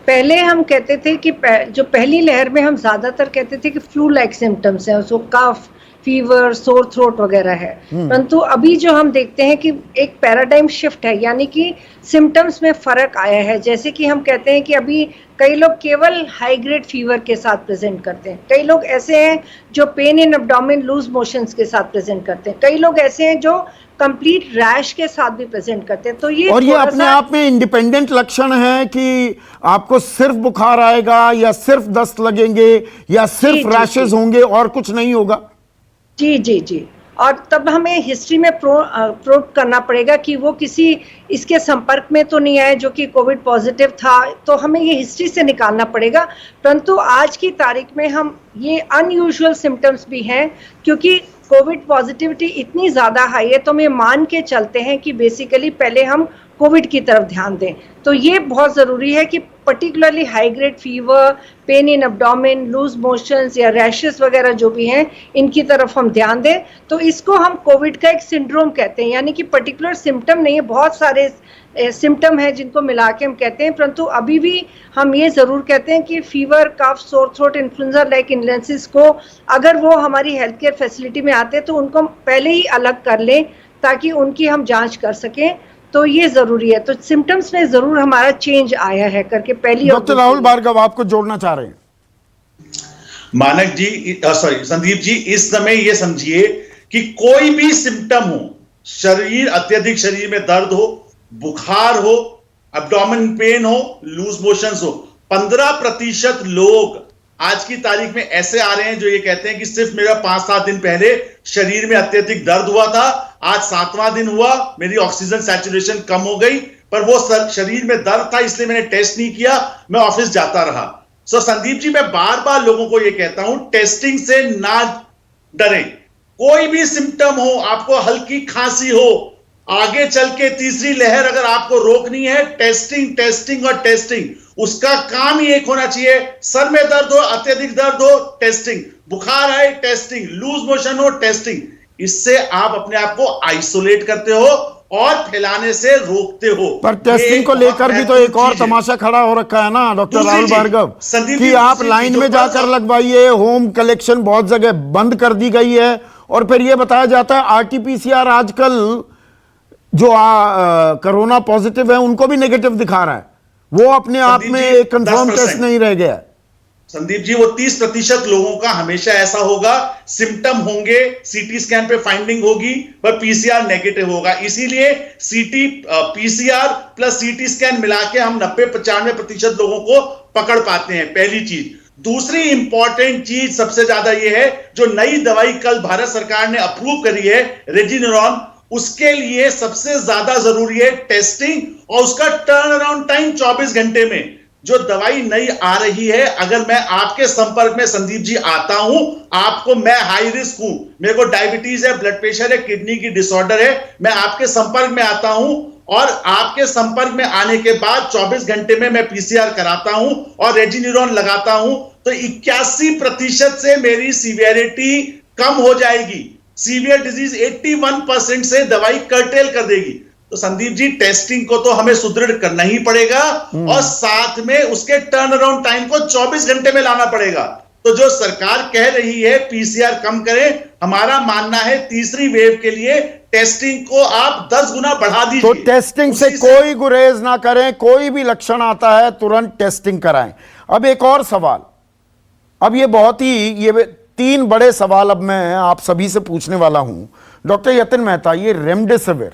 पहले हम कहते थे कि जो पहली लहर में हम ज्यादातर कहते थे कि फ्लू लाइक सिम्टम्स हैं, उसको कफ, फीवर, सोर थ्रोट वगैरह है। परंतु अभी जो हम देखते हैं कि एक पैराडाइम शिफ्ट है, यानी कि सिम्टम्स में फर्क आया है। जैसे कि हम कहते हैं कि अभी कई लोग केवल हाई ग्रेड फीवर के साथ प्रेजेंट करते हैं, कई लोग ऐसे हैं जो pain in abdomen, loose motions के साथ प्रेजेंट करते हैं, कई लोग ऐसे हैं जो कंप्लीट रैश के साथ भी प्रेजेंट करते हैं। तो ये अपने आप में इंडिपेंडेंट लक्षण है कि आपको सिर्फ बुखार आएगा या सिर्फ दस्त लगेंगे या सिर्फ रैशेस होंगे और कुछ नहीं होगा? जी। और तब हमें हिस्ट्री में प्रूव करना पड़ेगा कि वो किसी इसके संपर्क में तो नहीं आए जो कि कोविड पॉजिटिव था, तो हमें ये हिस्ट्री से निकालना पड़ेगा। परंतु आज की तारीख में हम ये अनयूजुअल सिम्टम्स भी हैं, क्योंकि कोविड पॉजिटिविटी इतनी ज़्यादा हाई है, तो हम ये मान के चलते हैं कि बेसिकली पहले हम कोविड की तरफ ध्यान दें। तो ये बहुत ज़रूरी है कि particularly high grade fever, pain in abdomen, loose motions या रैशेस वगैरह जो भी हैं, इनकी तरफ हम ध्यान दें। तो इसको हम कोविड का एक सिंड्रोम कहते हैं, यानी कि पर्टिकुलर सिम्टम नहीं है, बहुत सारे सिम्टम हैं जिनको मिला के हम कहते हैं। परंतु अभी भी हम ये ज़रूर कहते हैं कि फीवर, कफ, sore throat, influenza like illnesses को अगर वो हमारी हेल्थ केयर फैसिलिटी में आते हैं तो उनको हम पहले ही अलग कर लें ताकि उनकी हम जांच कर सकें। तो ये जरूरी है। तो सिम्टम्स में जरूर हमारा चेंज आया है करके पहली। डॉक्टर राहुल भार्गव आपको जोड़ना चाह रहे हैं। मानक जी, सॉरी संदीप जी, इस समय ये समझिए कि कोई भी सिम्टम हो, अत्यधिक शरीर में दर्द हो, बुखार हो, एब्डोमेन पेन हो, लूज मोशंस हो, 15% लोग आज की तारीख में ऐसे आ रहे हैं जो ये कहते हैं कि सिर्फ मेरा 5-7 दिन पहले शरीर में अत्यधिक दर्द हुआ था, आज 7वां दिन हुआ, मेरी ऑक्सीजन सैचुरेशन कम हो गई, पर वो शरीर में दर्द था इसलिए मैंने टेस्ट नहीं किया, मैं ऑफिस जाता रहा। सो संदीप जी, मैं बार बार लोगों को ये कहता हूं, टेस्टिंग से ना डरें। कोई भी सिम्टम हो, आपको हल्की खांसी हो, आगे चल के तीसरी लहर अगर आपको रोकनी है, टेस्टिंग टेस्टिंग और टेस्टिंग, उसका काम ही एक होना चाहिए। सर में दर्द हो, अत्यधिक दर्द हो, टेस्टिंग, बुखार आए, टेस्टिंग, लूज मोशन हो, टेस्टिंग। इससे आप अपने आप को आइसोलेट करते हो और फैलाने से रोकते हो। पर टेस्टिंग को लेकर भी तो एक और तमाशा खड़ा हो रखा है ना डॉक्टर राहुल भार्गव, कि आप लाइन में जाकर लगवाइए, होम कलेक्शन बहुत जगह बंद कर दी गई है, और फिर यह बताया जाता है आरटीपीसीआर आजकल जो कोरोना पॉजिटिव है उनको भी नेगेटिव दिखा रहा है, वो अपने आप में एक कंफर्म टेस्ट नहीं रह गया। संदीप जी, वो 30% लोगों का हमेशा ऐसा होगा, सिम्टम होंगे, सीटी स्कैन पे फाइंडिंग होगी, पर पीसीआर नेगेटिव होगा। इसीलिए सीटी पीसीआर प्लस सीटी स्कैन मिला के हम 90-95% लोगों को पकड़ पाते हैं, पहली चीज। दूसरी इंपॉर्टेंट चीज सबसे ज्यादा यह है, जो नई दवाई कल भारत सरकार ने अप्रूव करी है, रेजिनिरॉन, उसके लिए सबसे ज्यादा जरूरी है टेस्टिंग और उसका टर्न अराउंड टाइम 24 घंटे में। जो दवाई नई आ रही है, अगर मैं आपके संपर्क में संदीप जी आता हूं, आपको, मैं हाई रिस्क हूं, मेरे को डायबिटीज है, ब्लड प्रेशर है, किडनी की डिसऑर्डर है, मैं आपके संपर्क में आता हूं और आपके संपर्क में आने के बाद 24 घंटे में मैं पीसीआर कराता हूं और रेजिनिरॉन लगाता हूं, तो 81% से मेरी सीवियरिटी कम हो जाएगी। सीवियर डिजीज 81% से दवाई कर्टेल कर देगी। तो संदीप जी, टेस्टिंग को तो हमें सुदृढ़ करना ही पड़ेगा और साथ में उसके टर्न अराउंड टाइम को 24 घंटे में लाना पड़ेगा। तो जो सरकार कह रही है पीसीआर कम करें, हमारा मानना है तीसरी वेव के लिए टेस्टिंग को आप 10 गुना बढ़ा दीजिए। तो टेस्टिंग से कोई गुरेज ना करें, कोई भी लक्षण आता है तुरंत टेस्टिंग कराएं। अब एक और सवाल, अब ये बहुत ही, ये 3 बड़े सवाल अब मैं आप सभी से पूछने वाला हूं। डॉक्टर यतिन मेहता, ये रेमडेसिविर,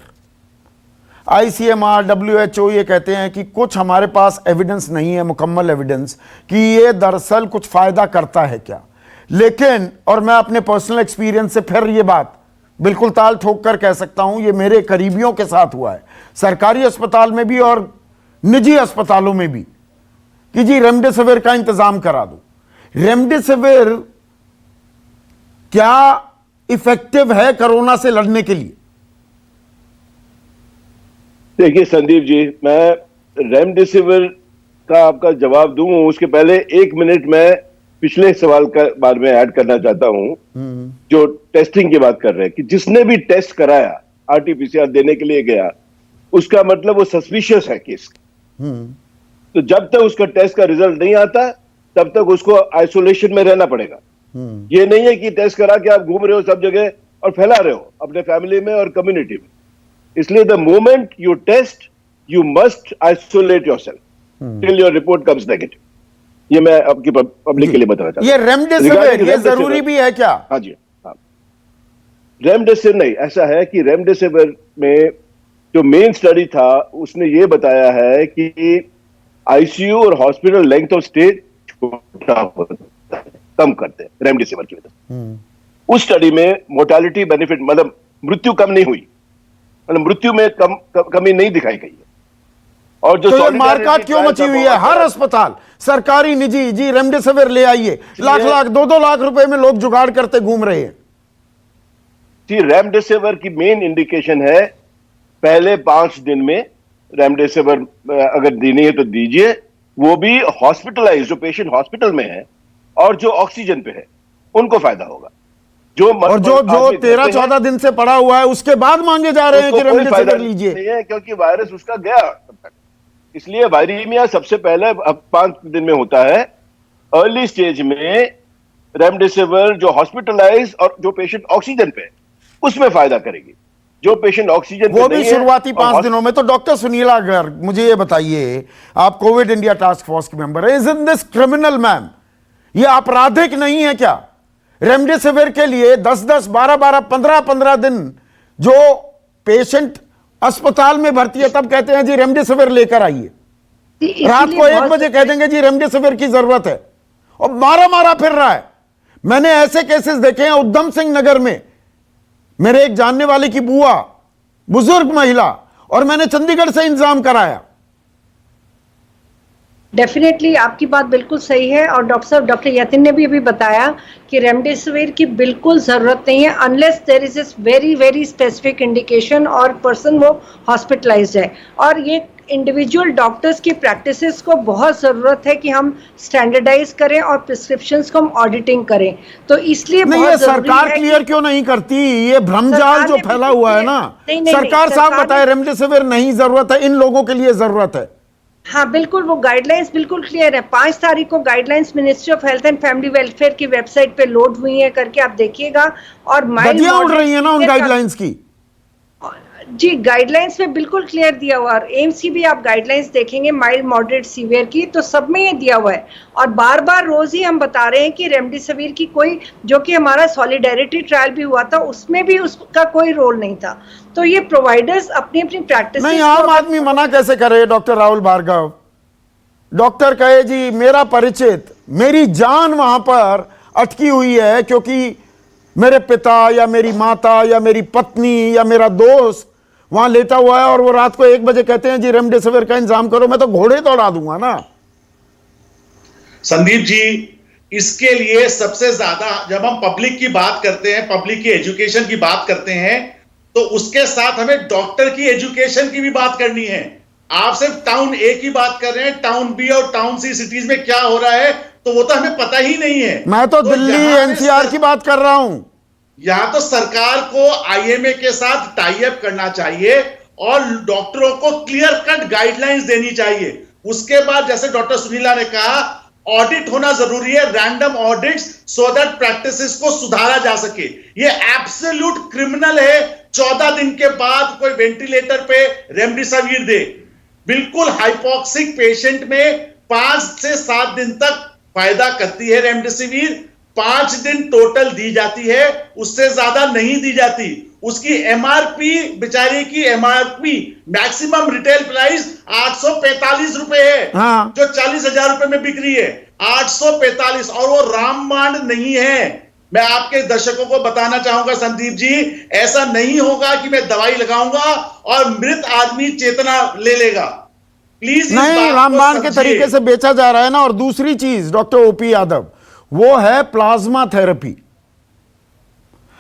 आईसीएमआर, WHO ये कहते हैं कि कुछ हमारे पास एविडेंस नहीं है, मुकम्मल एविडेंस, कि ये दरअसल कुछ फायदा करता है क्या। लेकिन, और मैं अपने पर्सनल एक्सपीरियंस से फिर ये बात बिल्कुल ताल ठोक कर कह सकता हूं, ये मेरे करीबियों के साथ हुआ है, सरकारी अस्पताल में भी और निजी अस्पतालों में भी, कि जी रेमडेसिविर का इंतजाम करा दो। रेमडेसिविर क्या इफेक्टिव है कोरोना से लड़ने के लिए? देखिए संदीप जी, मैं रेमडेसिविर का आपका जवाब दूं उसके पहले 1 मिनट मैं पिछले सवाल का बारे में ऐड करना चाहता हूं, जो टेस्टिंग की बात कर रहे हैं, कि जिसने भी टेस्ट कराया, आरटीपीसीआर देने के लिए गया, उसका मतलब वो सस्पिशियस है केस। तो जब तक उसका टेस्ट का रिजल्ट नहीं आता तब तक उसको आइसोलेशन में रहना पड़ेगा। ये नहीं है कि टेस्ट करा के आप घूम रहे हो सब जगह और फैला रहे हो अपने फैमिली में और कम्युनिटी में। इसलिए the moment you test you must isolate yourself till your report comes negative. ये मैं आपकी पब्लिक के लिए बताना चाहता हूं। ये रेमडेसिविर ये जरूरी भी है क्या? हाँ जी, हाँ। रेमडेसिविर नहीं, ऐसा है कि रेमडेसिविर में जो मेन स्टडी था उसने ये बताया है कि आईसीयू और हॉस्पिटल लेंथ ऑफ स्टे छोटा होता है, कम करते हैं रेमडेसिविर की वजह से। उस स्टडी में मोर्टेलिटी बेनिफिट, मतलब मृत्यु कम नहीं हुई, मतलब मृत्यु में कमी नहीं दिखाई गई है। और जो तो मारकाट क्यों मची हुई है? हर अस्पताल, सरकारी निजी, जी रेमडेसिविर ले आइए, लाख लाख 2-2 लाख रुपए में लोग जुगाड़ करते घूम रहे हैं। जी, रेमडेसिविर की मेन इंडिकेशन है पहले 5 दिन में रेमडेसिविर अगर देनी है तो दीजिए, वो भी हॉस्पिटलाइज, जो पेशेंट हॉस्पिटल में है और जो ऑक्सीजन पे है उनको फायदा होगा। और जो 13-14 दिन से पड़ा हुआ है उसके बाद मांगे जा रहे हैं कि रेमडेसिविर लीजिए, नहीं है क्योंकि वायरस उसका गया तब तक। इसलिए वायरीमिया सबसे पहले 5 दिन में होता है। अर्ली स्टेज में रेमडेसिविर जो हॉस्पिटलाइज और जो पेशेंट ऑक्सीजन पे है उसमें फायदा करेगी। जो पेशेंट ऑक्सीजन वो भी शुरुआती 5 दिनों में। तो डॉक्टर सुनीला गर्ग, मुझे ये बताइए, आप कोविड इंडिया टास्क फोर्स के मेंबर है, इज़न्ट दिस क्रिमिनल मैम? ये आपराधिक नहीं है क्या? रेमडेसिविर के लिए 10-10, 12-12, 15-15 दिन जो पेशेंट अस्पताल में भर्ती है तब कहते हैं जी रेमडेसिविर लेकर आइए, रात को 1 बजे कह देंगे जी रेमडेसिविर की जरूरत है, और मारा फिर रहा है। मैंने ऐसे केसेस देखे हैं उधम सिंह नगर में, मेरे एक जानने वाले की बुआ, बुजुर्ग महिला, और मैंने चंडीगढ़ से इंतजाम कराया। डेफिनेटली आपकी बात बिल्कुल सही है, और डॉक्टर साहब, डॉक्टर यतिन ने भी अभी बताया कि रेमडेसिविर की बिल्कुल ज़रूरत नहीं है अनलेस देयर इज इस वेरी वेरी स्पेसिफिक इंडिकेशन और पर्सन वो हॉस्पिटलाइज्ड है। और ये इंडिविजुअल डॉक्टर्स की प्रैक्टिसेस को बहुत ज़रूरत है कि हम स्टैंडर्डाइज करें और प्रिस्क्रिप्शंस को हम ऑडिटिंग करें, तो इसलिए नहीं, बहुत ये जरूरी सरकार है क्लियर क्यों नहीं करती? ये भ्रमजाल सरकार जो ने फैला बिल्कुल हुआ है clear- ना, नहीं, सरकार साहब सरकार बताए ने- रेमडेसिविर नहीं जरूरत है, इन लोगों के लिए जरूरत है। हाँ बिल्कुल, वो गाइडलाइंस बिल्कुल क्लियर है। 5 तारीख को guidelines ministry of health and family welfare की वेबसाइट पे लोड हुई है करके आप देखिएगा। और धज्जियां उड़ रही है ना उन गाइडलाइंस की। जी, गाइडलाइंस में बिल्कुल क्लियर दिया हुआ है, और एम्स की भी आप गाइडलाइंस देखेंगे माइल्ड मॉडरेट सीवियर की, तो सब में ये दिया हुआ है। और बार बार रोज ही हम बता रहे हैं कि रेमडेसिविर की कोई, जो कि हमारा सॉलिडेरिटी ट्रायल भी हुआ था उसमें भी उसका कोई रोल नहीं था। तो ये प्रोवाइडर्स अपनी अपनी प्रैक्टिस नहीं, आम आदमी मना कैसे करे? डॉक्टर राहुल भार्गव, डॉक्टर कहे जी मेरा परिचित, मेरी जान वहां पर अटकी हुई है क्योंकि मेरे पिता या मेरी माता या मेरी पत्नी या मेरा दोस्त वहां लेटा हुआ है, और वो रात को 1 बजे कहते हैं जी रेमडेसिविर का इंतजाम करो, मैं तो घोड़े दौड़ा दूंगा ना। संदीप जी, इसके लिए सबसे ज्यादा जब हम पब्लिक की बात करते हैं, पब्लिक की एजुकेशन की बात करते हैं, तो उसके साथ हमें डॉक्टर की एजुकेशन की भी बात करनी है। आप सिर्फ टाउन ए की बात कर रहे हैं, टाउन बी और टाउन सी सिटीज में क्या हो रहा है तो वो तो हमें पता ही नहीं है। मैं तो दिल्ली यहाँ पे एनसीआर की बात कर रहा हूं। यहां तो सरकार को आईएमए के साथ टाई अप करना चाहिए और डॉक्टरों को क्लियर कट गाइडलाइंस देनी चाहिए। उसके बाद जैसे डॉक्टर सुनीला ने कहा, ऑडिट होना जरूरी है, random audits, so that practices को सुधारा जा सके। ये एब्सोल्यूट क्रिमिनल है 14 दिन के बाद कोई वेंटिलेटर पे रेमडेसिविर दे। बिल्कुल हाइपोक्सिक पेशेंट में 5 से 7 दिन तक फायदा करती है रेमडेसिविर। 5 दिन टोटल दी जाती है, उससे ज्यादा नहीं दी जाती। उसकी एमआरपी, बेचारी की एमआरपी मैक्सिमम रिटेल प्राइस 845 रुपए है। हाँ। जो 40,000 रुपए में बिक रही है, 845, और वो रामबाण नहीं है। मैं आपके दर्शकों को बताना चाहूंगा संदीप जी, ऐसा नहीं होगा कि मैं दवाई लगाऊंगा और मृत आदमी चेतना ले लेगा। प्लीज नहीं, रामबाण के तरीके से बेचा जा रहा है ना। और दूसरी चीज डॉक्टर ओपी यादव, वो है प्लाज्मा थेरेपी।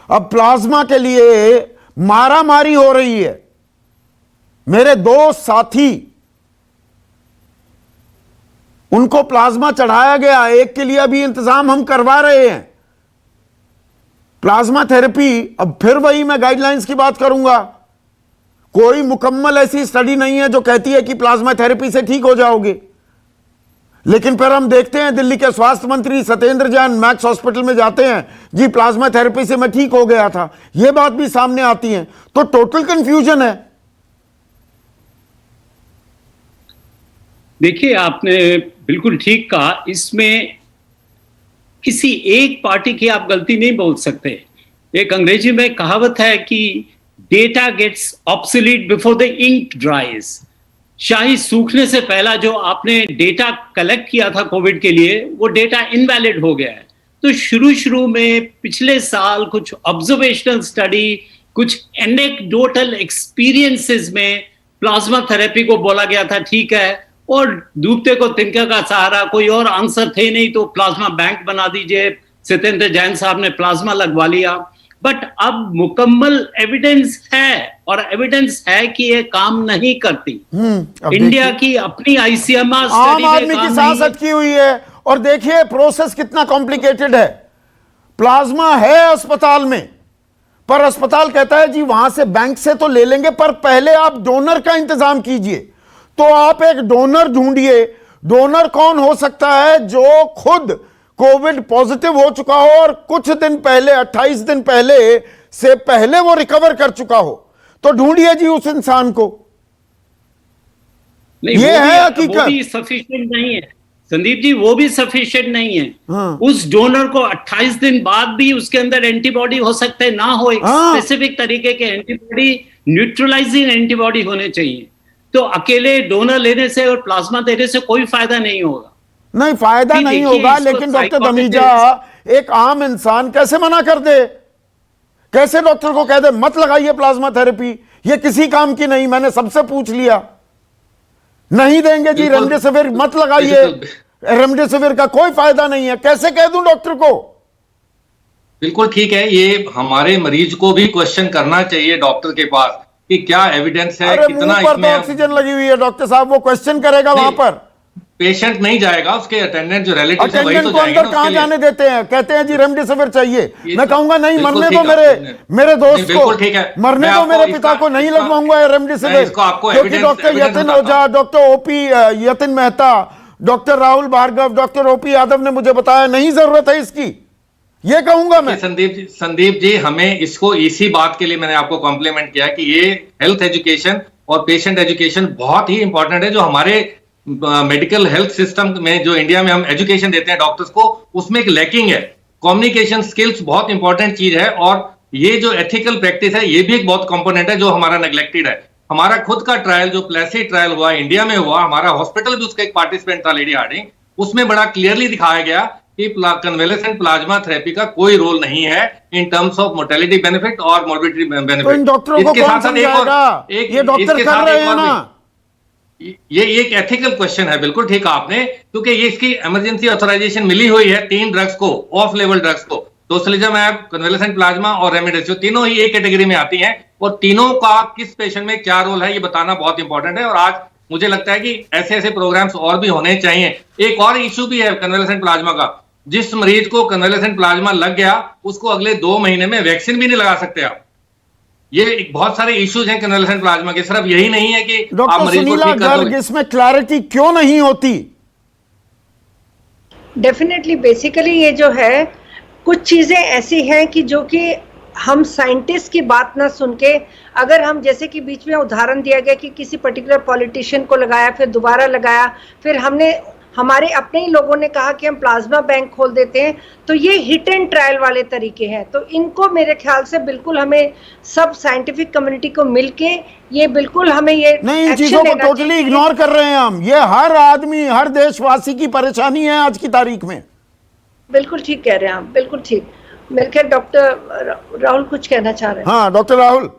अब प्लाज्मा के लिए मारामारी हो रही है। मेरे 2 साथी, उनको प्लाज्मा चढ़ाया गया, एक के लिए अभी इंतजाम हम करवा रहे हैं प्लाज्मा थेरेपी। अब फिर वही मैं गाइडलाइंस की बात करूंगा। कोई मुकम्मल ऐसी स्टडी नहीं है जो कहती है कि प्लाज्मा थेरेपी से ठीक हो जाओगे। लेकिन फिर हम देखते हैं दिल्ली के स्वास्थ्य मंत्री सत्येंद्र जैन मैक्स हॉस्पिटल में जाते हैं, जी प्लाज्मा थेरेपी से मैं ठीक हो गया था। यह बात भी सामने आती है, तो टोटल कंफ्यूजन है। देखिए, आपने बिल्कुल ठीक कहा, इसमें किसी एक पार्टी की आप गलती नहीं बोल सकते। एक अंग्रेजी में कहावत है कि data gets obsolete before the ink dries. शाही सूखने से पहला जो आपने डेटा कलेक्ट किया था कोविड के लिए, वो डेटा इनवैलिड हो गया है। तो शुरू में पिछले साल कुछ ऑब्जर्वेशनल स्टडी, कुछ एनेक्डोटल एक्सपीरियंसेस में प्लाज्मा थेरेपी को बोला गया था ठीक है, और डूबते को तिनका का सहारा, कोई और आंसर थे नहीं तो प्लाज्मा बैंक बना दीजिए। सत्येंद्र जैन साहब ने प्लाज्मा लगवा लिया। बट अब मुकम्मल एविडेंस है, और एविडेंस है कि ये काम नहीं करती। इंडिया की अपनी आईसीएमआर आम आदमी की सांस अटकी हुई है। और देखिए प्रोसेस कितना कॉम्प्लिकेटेड है। प्लाज्मा है अस्पताल में, पर अस्पताल कहता है जी वहां से बैंक से तो ले लेंगे, पर पहले आप डोनर का इंतजाम कीजिए। तो आप एक डोनर ढूंढिए। डोनर कौन हो सकता है? जो खुद कोविड पॉजिटिव हो चुका हो और कुछ दिन पहले, 28 दिन पहले से पहले वो रिकवर कर चुका हो। तो ढूंढिए जी उस इंसान को। ये है हकीकत। वो भी सफिशिएंट नहीं है संदीप जी, वो भी सफिशिएंट नहीं है। हाँ। उस डोनर को 28 दिन बाद भी उसके अंदर एंटीबॉडी हो सकते हैं, ना हो। एक स्पेसिफिक तरीके के एंटीबॉडी, न्यूट्रलाइजिंग एंटीबॉडी होने चाहिए। तो अकेले डोनर लेने से और प्लाज्मा देने से कोई फायदा नहीं होगा। नहीं, फायदा नहीं होगा, लेकिन डॉक्टर धमीजा, एक आम इंसान कैसे मना कर दे? कैसे डॉक्टर को कह दे मत लगाइए प्लाज्मा थेरेपी, ये किसी काम की नहीं? मैंने सबसे पूछ लिया। नहीं देंगे जी, बिल्कुल। रेमडेसिविर मत लगाइए, बिल्कुल। रेमडेसिविर का कोई फायदा नहीं है। कैसे कह दूं डॉक्टर को? बिल्कुल ठीक है, ये हमारे मरीज को भी क्वेश्चन करना चाहिए डॉक्टर के पास कि क्या एविडेंस है, अरे कितना मुंह पर तो इसमें ऑक्सीजन लगी हुई है डॉक्टर साहब, वो क्वेश्चन करेगा वहां पर। पेशेंट नहीं जाएगा, उसके अटेंडेंट जो रिलेटिव है वही अटेंडेंट तो को जाएंगे अंदर ना कहां उसके लिए। जाने देते हैं? कहते हैं जी रेमडेसिविर चाहिए। ये मैं तो कहूंगा नहीं, बिल्कुल मरने ठीक दो है, मेरे दोस्त बिल्कुल ठीक है। को, मरने मैं दो आपको मेरे पिता इसका- को, नहीं इसका- लगवाऊंगा मैं रेमडेसिविर। इसको आपको क्योंकि एविडेंस डॉक्टर यतिन बताता Ojha, doctor O P Yatin Mehta, doctor Rahul Bhargav, doctor O P Yadav ने मुझे बताया नहीं जरूरत है इसकी, ये कहूंगा मैं। संदीप जी हमें इसको इसी बात के लिए मैंने आपको कॉम्प्लीमेंट किया कि ये हेल्थ एजुकेशन और पेशेंट एजुकेशन बहुत ही इंपॉर्टेंट है। जो हमारे मेडिकल हेल्थ सिस्टम में, जो इंडिया में हम एजुकेशन देते हैं डॉक्टर्स को, उसमें एक लैकिंग है। कम्युनिकेशन स्किल्स बहुत इंपॉर्टेंट चीज है, और ये जो एथिकल प्रैक्टिस है ये भी एक बहुत कंपोनेंट है जो हमारा नेग्लेक्टेड है। हमारा खुद का ट्रायल जो प्लेसी ट्रायल हुआ इंडिया में हुआ, हमारा हॉस्पिटल भी उसका एक पार्टिसिपेंट था, लेडी हार्डिंग, उसमें बड़ा क्लियरली दिखाया गया कि कन्वेलेसेंट प्लाज्मा थेरेपी का कोई रोल नहीं है in terms of mortality benefit और मोर्बिडिटी बेनिफिट। तो इन डॉक्टरों को कौन समझाएगा? ये डॉक्टर कर रहे हैं ना। ये एक एथिकल क्वेश्चन है, बिल्कुल ठीक है आपने, क्योंकि ये इसकी इमरजेंसी ऑथराइजेशन मिली हुई है 3 ड्रग्स को, ऑफ लेवल ड्रग्स को, टोसिलिजुमैब, कन्वेलेसेंट प्लाज्मा और रेमडेसिविर, तीनों ही एक कैटेगरी में आती हैं, और तीनों का किस पेशेंट में क्या रोल है ये बताना बहुत इंपॉर्टेंट है। और आज मुझे लगता है कि ऐसे ऐसे प्रोग्राम्स और भी होने चाहिए। एक और इश्यू भी है कन्वेलेसेंट प्लाज्मा का, जिस मरीज को कन्वेलेसेंट प्लाज्मा लग गया उसको अगले 2 महीने में वैक्सीन भी नहीं लगा सकते आप। ये बहुत सारे इश्यूज हैं कन्वेलेसेंट प्लाज्मा के, सिर्फ यही नहीं है कि आप डॉक्टर मरीज को सुनीला ठीक कर गर्ग, दोगे। इसमें क्लैरिटी क्यों नहीं होती? डेफिनेटली बेसिकली ये जो है, कुछ चीजें ऐसी हैं कि जो कि हम साइंटिस्ट की बात ना सुन के, अगर हम जैसे कि बीच में उदाहरण दिया गया कि किसी पर्टिकुलर पॉलिटिशियन को लगाया, फिर दोबारा लगाया, फिर हमारे अपने ही लोगों ने कहा कि हम प्लाज्मा बैंक खोल देते हैं, तो ये हिट एंड ट्रायल वाले तरीके हैं। तो इनको मेरे ख्याल से बिल्कुल हमें सब साइंटिफिक कम्युनिटी को मिलके ये बिल्कुल हमें ये नहीं, इन action चीजों को लेना टोटली चाहिए। इग्नोर कर रहे हैं हम। ये हर आदमी, हर देशवासी की परेशानी है आज की तारीख में। बिल्कुल ठीक कह रहे हैं आप, बिल्कुल ठीक। मेरे ख्याल डॉक्टर राहुल कुछ कहना चाह रहे हैं। हाँ डॉक्टर राहुल।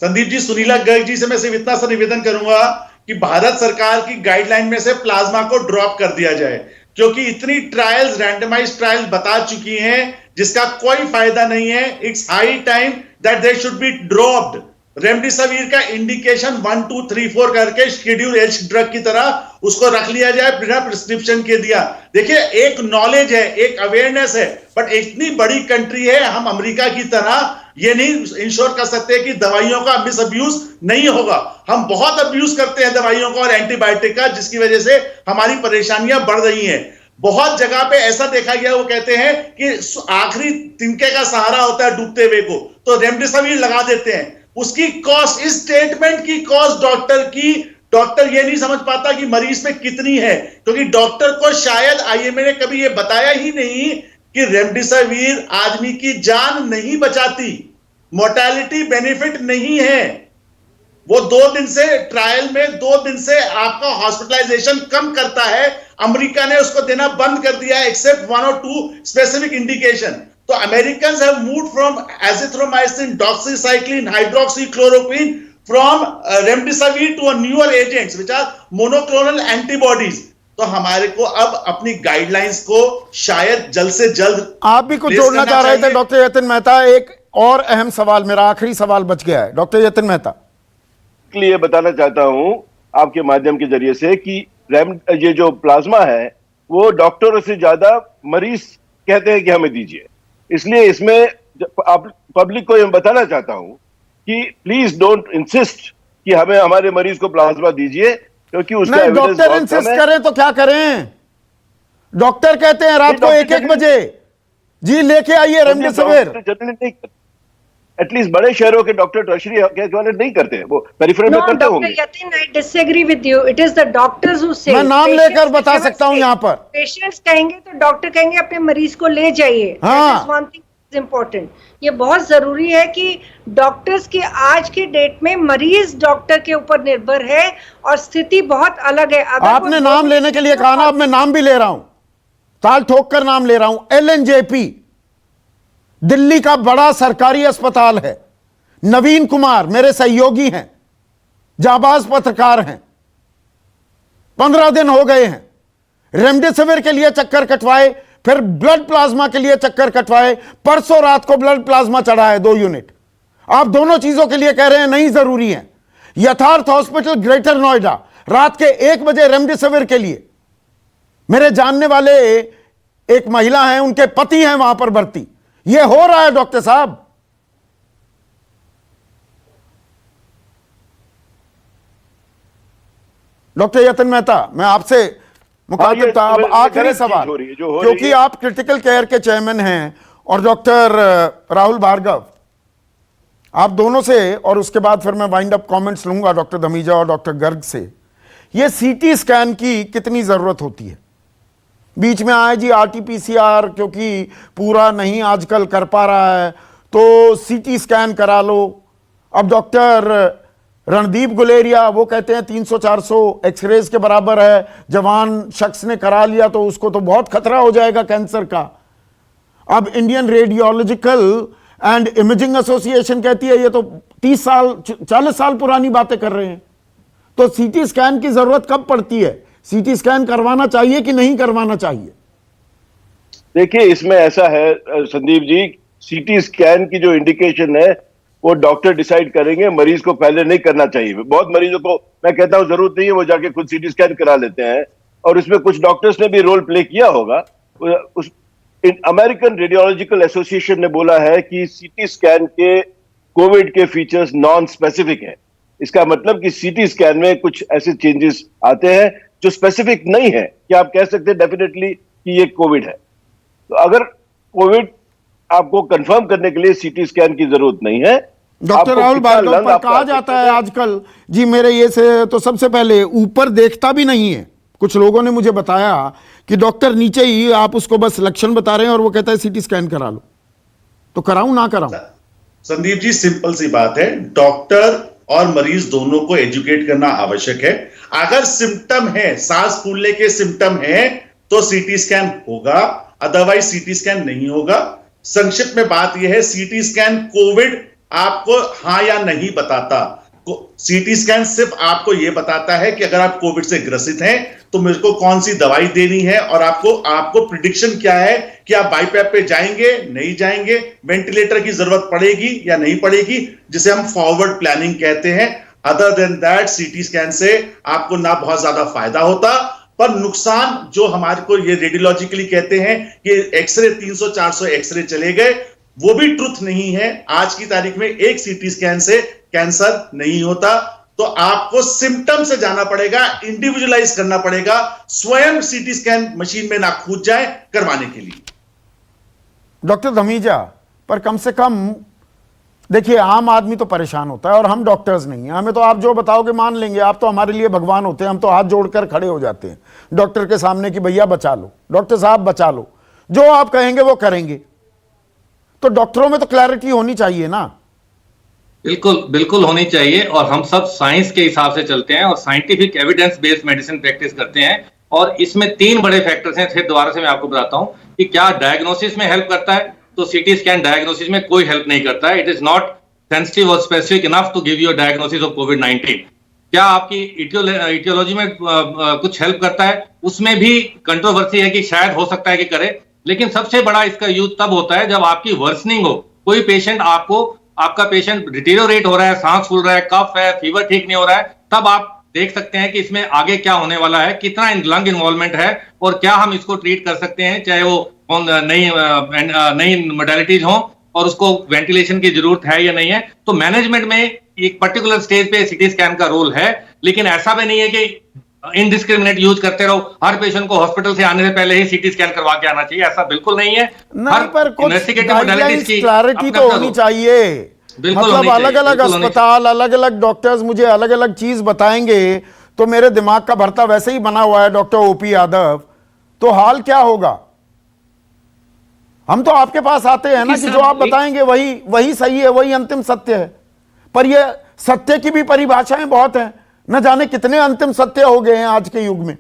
संदीप जी, सुनीला गर्ग जी से मैं सिर्फ इतना सा निवेदन करूंगा कि भारत सरकार की गाइडलाइन में से प्लाज्मा को ड्रॉप कर दिया जाए, क्योंकि इतनी ट्रायल्स, रैंडमाइज्ड ट्रायल्स बता चुकी हैं जिसका कोई फायदा नहीं है। It's high time that they should be dropped. Remdesivir का इंडिकेशन 1, 2, 3, 4 करके शेड्यूल एच ड्रग की तरह उसको रख लिया जाए बिना प्रिस्क्रिप्शन के दिया। देखिए, एक नॉलेज है, एक अवेयरनेस है, बट इतनी बड़ी कंट्री है, हम अमेरिका की तरह ये नहीं इंश्योर कर सकते कि दवाइयों का मिस अब्यूज नहीं होगा। हम बहुत अब्यूज करते हैं दवाइयों का और एंटीबायोटिक का, जिसकी वजह से हमारी परेशानियां बढ़ रही हैं। बहुत जगह पे ऐसा देखा गया, वो कहते हैं कि आखिरी तिनके का सहारा होता है डूबते हुए को, तो रेमडेसिविर लगा देते हैं। उसकी कॉस्ट, इस स्टेटमेंट की कॉस्ट डॉक्टर ये नहीं समझ पाता कि मरीज में कितनी है, क्योंकि डॉक्टर को शायद आईएमए ने कभी ये बताया ही नहीं कि रेमडेसिविर आदमी की जान नहीं बचाती, मोर्टेलिटी बेनिफिट नहीं है। वो 2 दिन से ट्रायल में 2 दिन से आपका हॉस्पिटलाइजेशन कम करता है। अमेरिका ने उसको देना बंद कर दिया है, एक्सेप्ट 1 or 2 स्पेसिफिक इंडिकेशन। तो Americans have moved from azithromycin, doxycycline, hydroxychloroquine from remdesivir to newer agents which are monoclonal antibodies. तो हमारे को अब अपनी गाइडलाइंस को शायद जल्द से जल्द, आप भी कुछ जोड़ना चाह रहे थे डॉक्टर यतिन मेहता। एक और अहम सवाल, मेरा आखिरी सवाल बच गया है डॉक्टर यतिन मेहता। लिए बताना चाहता हूं आपके माध्यम के जरिए से कि ये जो प्लाज्मा है वो डॉक्टरों से ज्यादा मरीज कहते हैं कि हमें दीजिए। इसलिए इसमें आप पब्लिक को मैं बताना चाहता हूं कि प्लीज डोंट इंसिस्ट कि हमें हमारे मरीज को प्लाज्मा दीजिए, क्योंकि उसका एविडेंस डॉक्टर बहुत इंसिस्ट कम है। करें तो क्या करें? डॉक्टर कहते हैं रात को 1-1 बजे जी लेके आइए रेमडेसिविर। एटलीस्ट बड़े शहरों के डॉक्टर टर्शरी वाले नहीं करते हैं, वो पेरिफेरल में करते होंगे। Doctor Yatin, I disagree with you. It is the doctors who से। मैं नाम लेकर बता सकता हूं यहां पर। पेशेंट्स कहेंगे तो डॉक्टर कहेंगे अपने मरीज को ले जाइए। हाँ। One thing is important. ये बहुत जरूरी है कि डॉक्टर्स की आज की डेट में मरीज डॉक्टर के ऊपर निर्भर है और स्थिति बहुत अलग है। अगर आपने नाम लेने के लिए कहा ना, अब मैं नाम भी ले रहा हूं, ताल ठोक कर नाम ले रहा हूं। LNJP दिल्ली का बड़ा सरकारी अस्पताल है। नवीन कुमार मेरे सहयोगी हैं, जाबाज पत्रकार हैं। 15 दिन हो गए हैं, रेमडेसिविर के लिए चक्कर कटवाए, फिर ब्लड प्लाज्मा के लिए चक्कर कटवाए, परसों रात को ब्लड प्लाज्मा चढ़ा है 2 यूनिट। आप दोनों चीजों के लिए कह रहे हैं नहीं जरूरी है। यथार्थ हॉस्पिटल ग्रेटर नोएडा रात के 1 बजे रेमडेसिविर के लिए, मेरे जानने वाले एक महिला हैं, उनके पति हैं वहां पर भर्ती। यह हो रहा है डॉक्टर साहब। डॉक्टर यतन मेहता, मैं आपसे मुखातिब था। अब आखिरी सवाल, क्योंकि आप क्रिटिकल केयर के चेयरमैन हैं, और डॉक्टर राहुल भार्गव, आप दोनों से, और उसके बाद फिर मैं वाइंड अप कमेंट्स लूंगा डॉक्टर धमीजा और डॉक्टर गर्ग से। ये सीटी स्कैन की कितनी जरूरत होती है? बीच में आए जी आरटीपीसीआर, क्योंकि पूरा नहीं आजकल कर पा रहा है तो सीटी स्कैन करा लो। अब डॉक्टर रणदीप गुलेरिया वो कहते हैं 300-400 एक्सरेज के बराबर है, जवान शख्स ने करा लिया तो उसको तो बहुत खतरा हो जाएगा कैंसर का। अब Indian radiological and imaging association कहती है ये तो 30 साल 40 साल पुरानी बातें कर रहे हैं। तो सीटी स्कैन की जरूरत कब पड़ती है? सीटी स्कैन करवाना चाहिए कि नहीं करवाना चाहिए? देखिए, इसमें ऐसा है संदीप जी, सीटी स्कैन की जो इंडिकेशन है वो डॉक्टर डिसाइड करेंगे, मरीज को पहले नहीं करना चाहिए। बहुत मरीजों को मैं कहता हूं जरूरत नहीं है, वो जाके खुद सीटी स्कैन करा लेते हैं, और इसमें कुछ डॉक्टर्स ने भी रोल प्ले किया होगा। उस अमेरिकन रेडियोलॉजिकल एसोसिएशन ने बोला है कि सीटी स्कैन के कोविड के फीचर्स नॉन स्पेसिफिक है। इसका मतलब कि सीटी स्कैन में कुछ ऐसे चेंजेस आते हैं जो स्पेसिफिक नहीं है कि आप कह सकते हैं डेफिनेटली कि ये कोविड है। तो अगर कोविड आपको कंफर्म करने के लिए सीटी स्कैन की जरूरत नहीं है। डॉक्टर राहुल भार्गव, पर कहा जाता है आजकल जी, मेरे ये से तो सबसे पहले ऊपर देखता भी नहीं है। कुछ लोगों ने मुझे बताया कि डॉक्टर नीचे ही आप उसको बस लक्षण बता रहे हैं और वो कहता है सीटी स्कैन करा लो। तो कराऊं ना कराऊं? संदीप जी, सिंपल सी बात है, डॉक्टर और मरीज दोनों को एजुकेट करना आवश्यक है। अगर सिम्टम है, सांस फूलने के सिम्टम है तो सीटी स्कैन होगा, अदरवाइज सीटी स्कैन नहीं होगा। संक्षिप्त में बात यह है, सीटी स्कैन कोविड आपको हां या नहीं बताता। सीटी स्कैन सिर्फ आपको यह बताता है कि अगर आप कोविड से ग्रसित हैं तो मेरे को कौन सी दवाई देनी है, और आपको प्रिडिक्शन क्या है कि आप बाईपैप पे जाएंगे नहीं जाएंगे, वेंटिलेटर की जरूरत पड़ेगी या नहीं पड़ेगी, जिसे हम फॉरवर्ड प्लानिंग कहते हैं। Other than that CT scan से आपको ना बहुत ज्यादा फायदा होता, पर नुकसान जो हमारे को ये रेडियोलॉजिकली कहते हैं कि एक्सरे 300-400 एक्सरे चले गए, वो भी ट्रुथ नहीं है। आज की तारीख में एक सीटी स्कैन से कैंसर नहीं होता। तो आपको सिम्टम से जाना पड़ेगा, इंडिविजुअलाइज करना पड़ेगा, स्वयं सीटी स्कैन मशीन में ना कूद जाए करवाने के लिए। डॉक्टर धमीजा, पर कम से कम देखिए, आम आदमी तो परेशान होता है और हम डॉक्टर्स नहीं हैं। हमें तो आप जो बताओगे मान लेंगे, आप तो हमारे लिए भगवान होते हैं। हम तो हाथ जोड़कर खड़े हो जाते हैं डॉक्टर के सामने कि भैया बचा लो, डॉक्टर साहब बचा लो, जो आप कहेंगे वो करेंगे। तो डॉक्टरों में तो क्लैरिटी होनी चाहिए ना? बिल्कुल बिल्कुल होनी चाहिए, और हम सब साइंस के हिसाब से चलते हैं और scientific evidence based medicine practice करते हैं। और इसमें 3 बड़े फैक्टर्स हैं। फिर दोबारा से मैं आपको बताता हूं कि क्या डायग्नोसिस में हेल्प करता है, तो सीटी स्कैन डायग्नोसिस में कोई हेल्प नहीं करता है। इट इज नॉट सेंसिटिव और specific enough to give you a diagnosis of कोविड-19। क्या आपकी इटियोलॉजी में कुछ हेल्प करता है? उसमें भी कंट्रोवर्सी है कि शायद हो सकता है कि करे, लेकिन सबसे बड़ा इसका यूज तब होता है जब आपकी वर्सनिंग हो। कोई पेशेंट आपका पेशेंट डिटेरियोरेट हो रहा है, सांस फूल रहा है, कफ है, फीवर ठीक नहीं हो रहा है, तब आप देख सकते हैं कि इसमें आगे क्या होने वाला है, कितना लंग इन्वॉल्वमेंट है, और क्या हम इसको ट्रीट कर सकते हैं, चाहे वो नई मोडालिटीज हो और उसको वेंटिलेशन की जरूरत है या नहीं है। तो मैनेजमेंट में एक पर्टिकुलर स्टेज पे सीटी स्कैन का रोल है, लेकिन ऐसा भी नहीं है कि इनडिस्क्रिमिनेट यूज करते रहो। हर पेशेंट को हॉस्पिटल से आने से पहले ही सीटी स्कैन करवा के आना चाहिए, ऐसा बिल्कुल नहीं है। नहीं, पर कुछ गाइडलाइंस क्लैरिटी तो होनी चाहिए। मतलब अलग अलग अस्पताल, अलग अलग डॉक्टर्स मुझे अलग अलग चीज बताएंगे तो मेरे दिमाग का भरता वैसे ही बना हुआ है डॉक्टर ओपी यादव, तो हाल क्या होगा? हम तो आपके पास आते हैं ना कि जो आप बताएंगे वही सही है, वही अंतिम सत्य है। पर ये सत्य की भी परिभाषाएं बहुत हैं, न जाने कितने अंतिम सत्य हो गए हैं आज के युग में।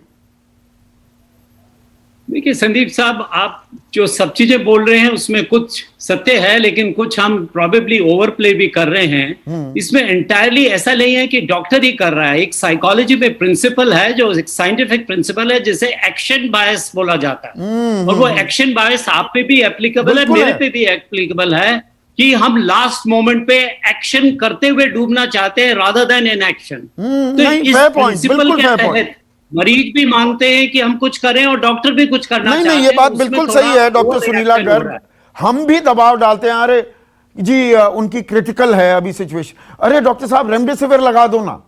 देखिए संदीप साहब, आप जो सब चीजें बोल रहे हैं उसमें कुछ सत्य है, लेकिन कुछ हम प्रोबेबली ओवर प्ले भी कर रहे हैं। इसमें एंटायरली ऐसा नहीं है कि डॉक्टर ही कर रहा है। एक साइकोलॉजी में प्रिंसिपल है, जो एक साइंटिफिक प्रिंसिपल है, जिसे एक्शन बायस बोला जाता है। और वो एक्शन बायस आप पे भी एप्लीकेबल है, मेरे पे भी एप्लीकेबल है, कि हम लास्ट मोमेंट पे एक्शन करते हुए डूबना चाहते हैं रादर देन इन एक्शन। तो इस प्रिंसिपल के तहत मरीज भी मांगते हैं कि हम कुछ करें और डॉक्टर भी कुछ करना चाहते हैं। नहीं, ये बात बिल्कुल सही है डॉक्टर सुनीला गर्ग। हम भी दबाव डालते हैं, अरे जी उनकी क्रिटिकल है अभी सिचुएशन, अरे डॉक्टर साहब रेमडेसिविर लगा दो ना,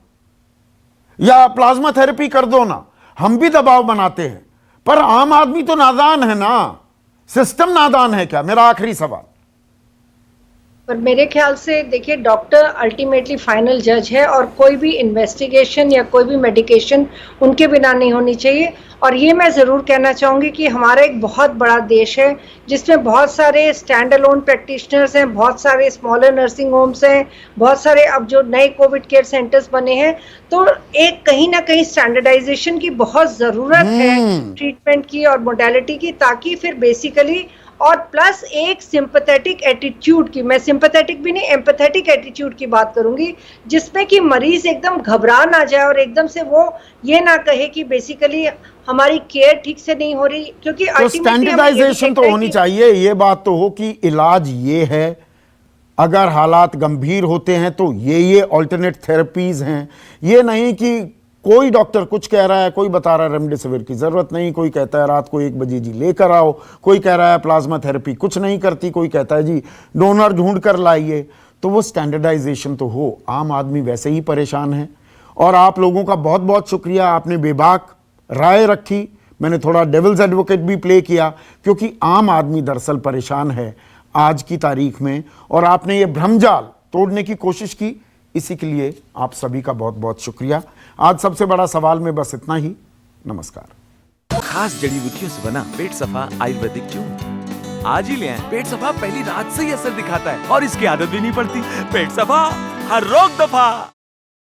या प्लाज्मा थेरेपी कर दो ना। हम भी दबाव बनाते हैं, पर आम आदमी तो नादान है ना, सिस्टम नादान है क्या? मेरा आखिरी सवाल। पर मेरे ख्याल से देखिए, डॉक्टर अल्टीमेटली फाइनल जज है, और कोई भी इन्वेस्टिगेशन या कोई भी मेडिकेशन उनके बिना नहीं होनी चाहिए। और ये मैं ज़रूर कहना चाहूँगी कि हमारा एक बहुत बड़ा देश है जिसमें बहुत सारे स्टैंड अलोन प्रैक्टिशनर्स हैं, बहुत सारे स्मॉलर नर्सिंग होम्स हैं, बहुत सारे अब जो नए कोविड केयर सेंटर्स बने हैं। तो एक कहीं ना कहीं स्टैंडर्डाइजेशन की बहुत ज़रूरत है ट्रीटमेंट की और मोडेलिटी की, ताकि फिर बेसिकली, और प्लस एक सिंपैथेटिक एटीट्यूड की, मैं सिंपैथेटिक भी नहीं एम्पैथेटिक एटीट्यूड की बात करूंगी, जिसमें कि मरीज एकदम घबरा ना जाए और एकदम से वो ये ना कहे कि बेसिकली हमारी केयर ठीक से नहीं हो रही। क्योंकि तो स्टैंडर्डाइजेशन तो होनी चाहिए, ये बात तो हो कि इलाज ये है, अगर हालात गंभीर होते हैं तो ये ऑल्टरनेट थेरेपीज हैं। ये नहीं कि कोई डॉक्टर कुछ कह रहा है, कोई बता रहा है रेमडेसिविर की जरूरत नहीं, कोई कहता है रात को 1 बजे जी लेकर आओ, कोई कह रहा है प्लाज्मा थेरेपी कुछ नहीं करती, कोई कहता है जी डोनर ढूंढ कर लाइए। तो वो स्टैंडर्डाइजेशन तो हो। आम आदमी वैसे ही परेशान है, और आप लोगों का बहुत बहुत शुक्रिया, आपने बेबाक राय रखी। मैंने थोड़ा डेविल्स एडवोकेट भी प्ले किया, क्योंकि आम आदमी दरअसल परेशान है आज की तारीख में, और आपने ये भ्रमजाल तोड़ने की कोशिश की। इसी के लिए आप सभी का बहुत बहुत शुक्रिया। आज सबसे बड़ा सवाल में बस इतना ही। नमस्कार। खास जड़ी बूटियों से बना पेट सफा आयुर्वेदिक चूर्ण आज ही ले आएं। पेट सफा पहली रात से ही असर दिखाता है और इसकी आदत भी नहीं पड़ती। पेट सफा हर रोग दफा।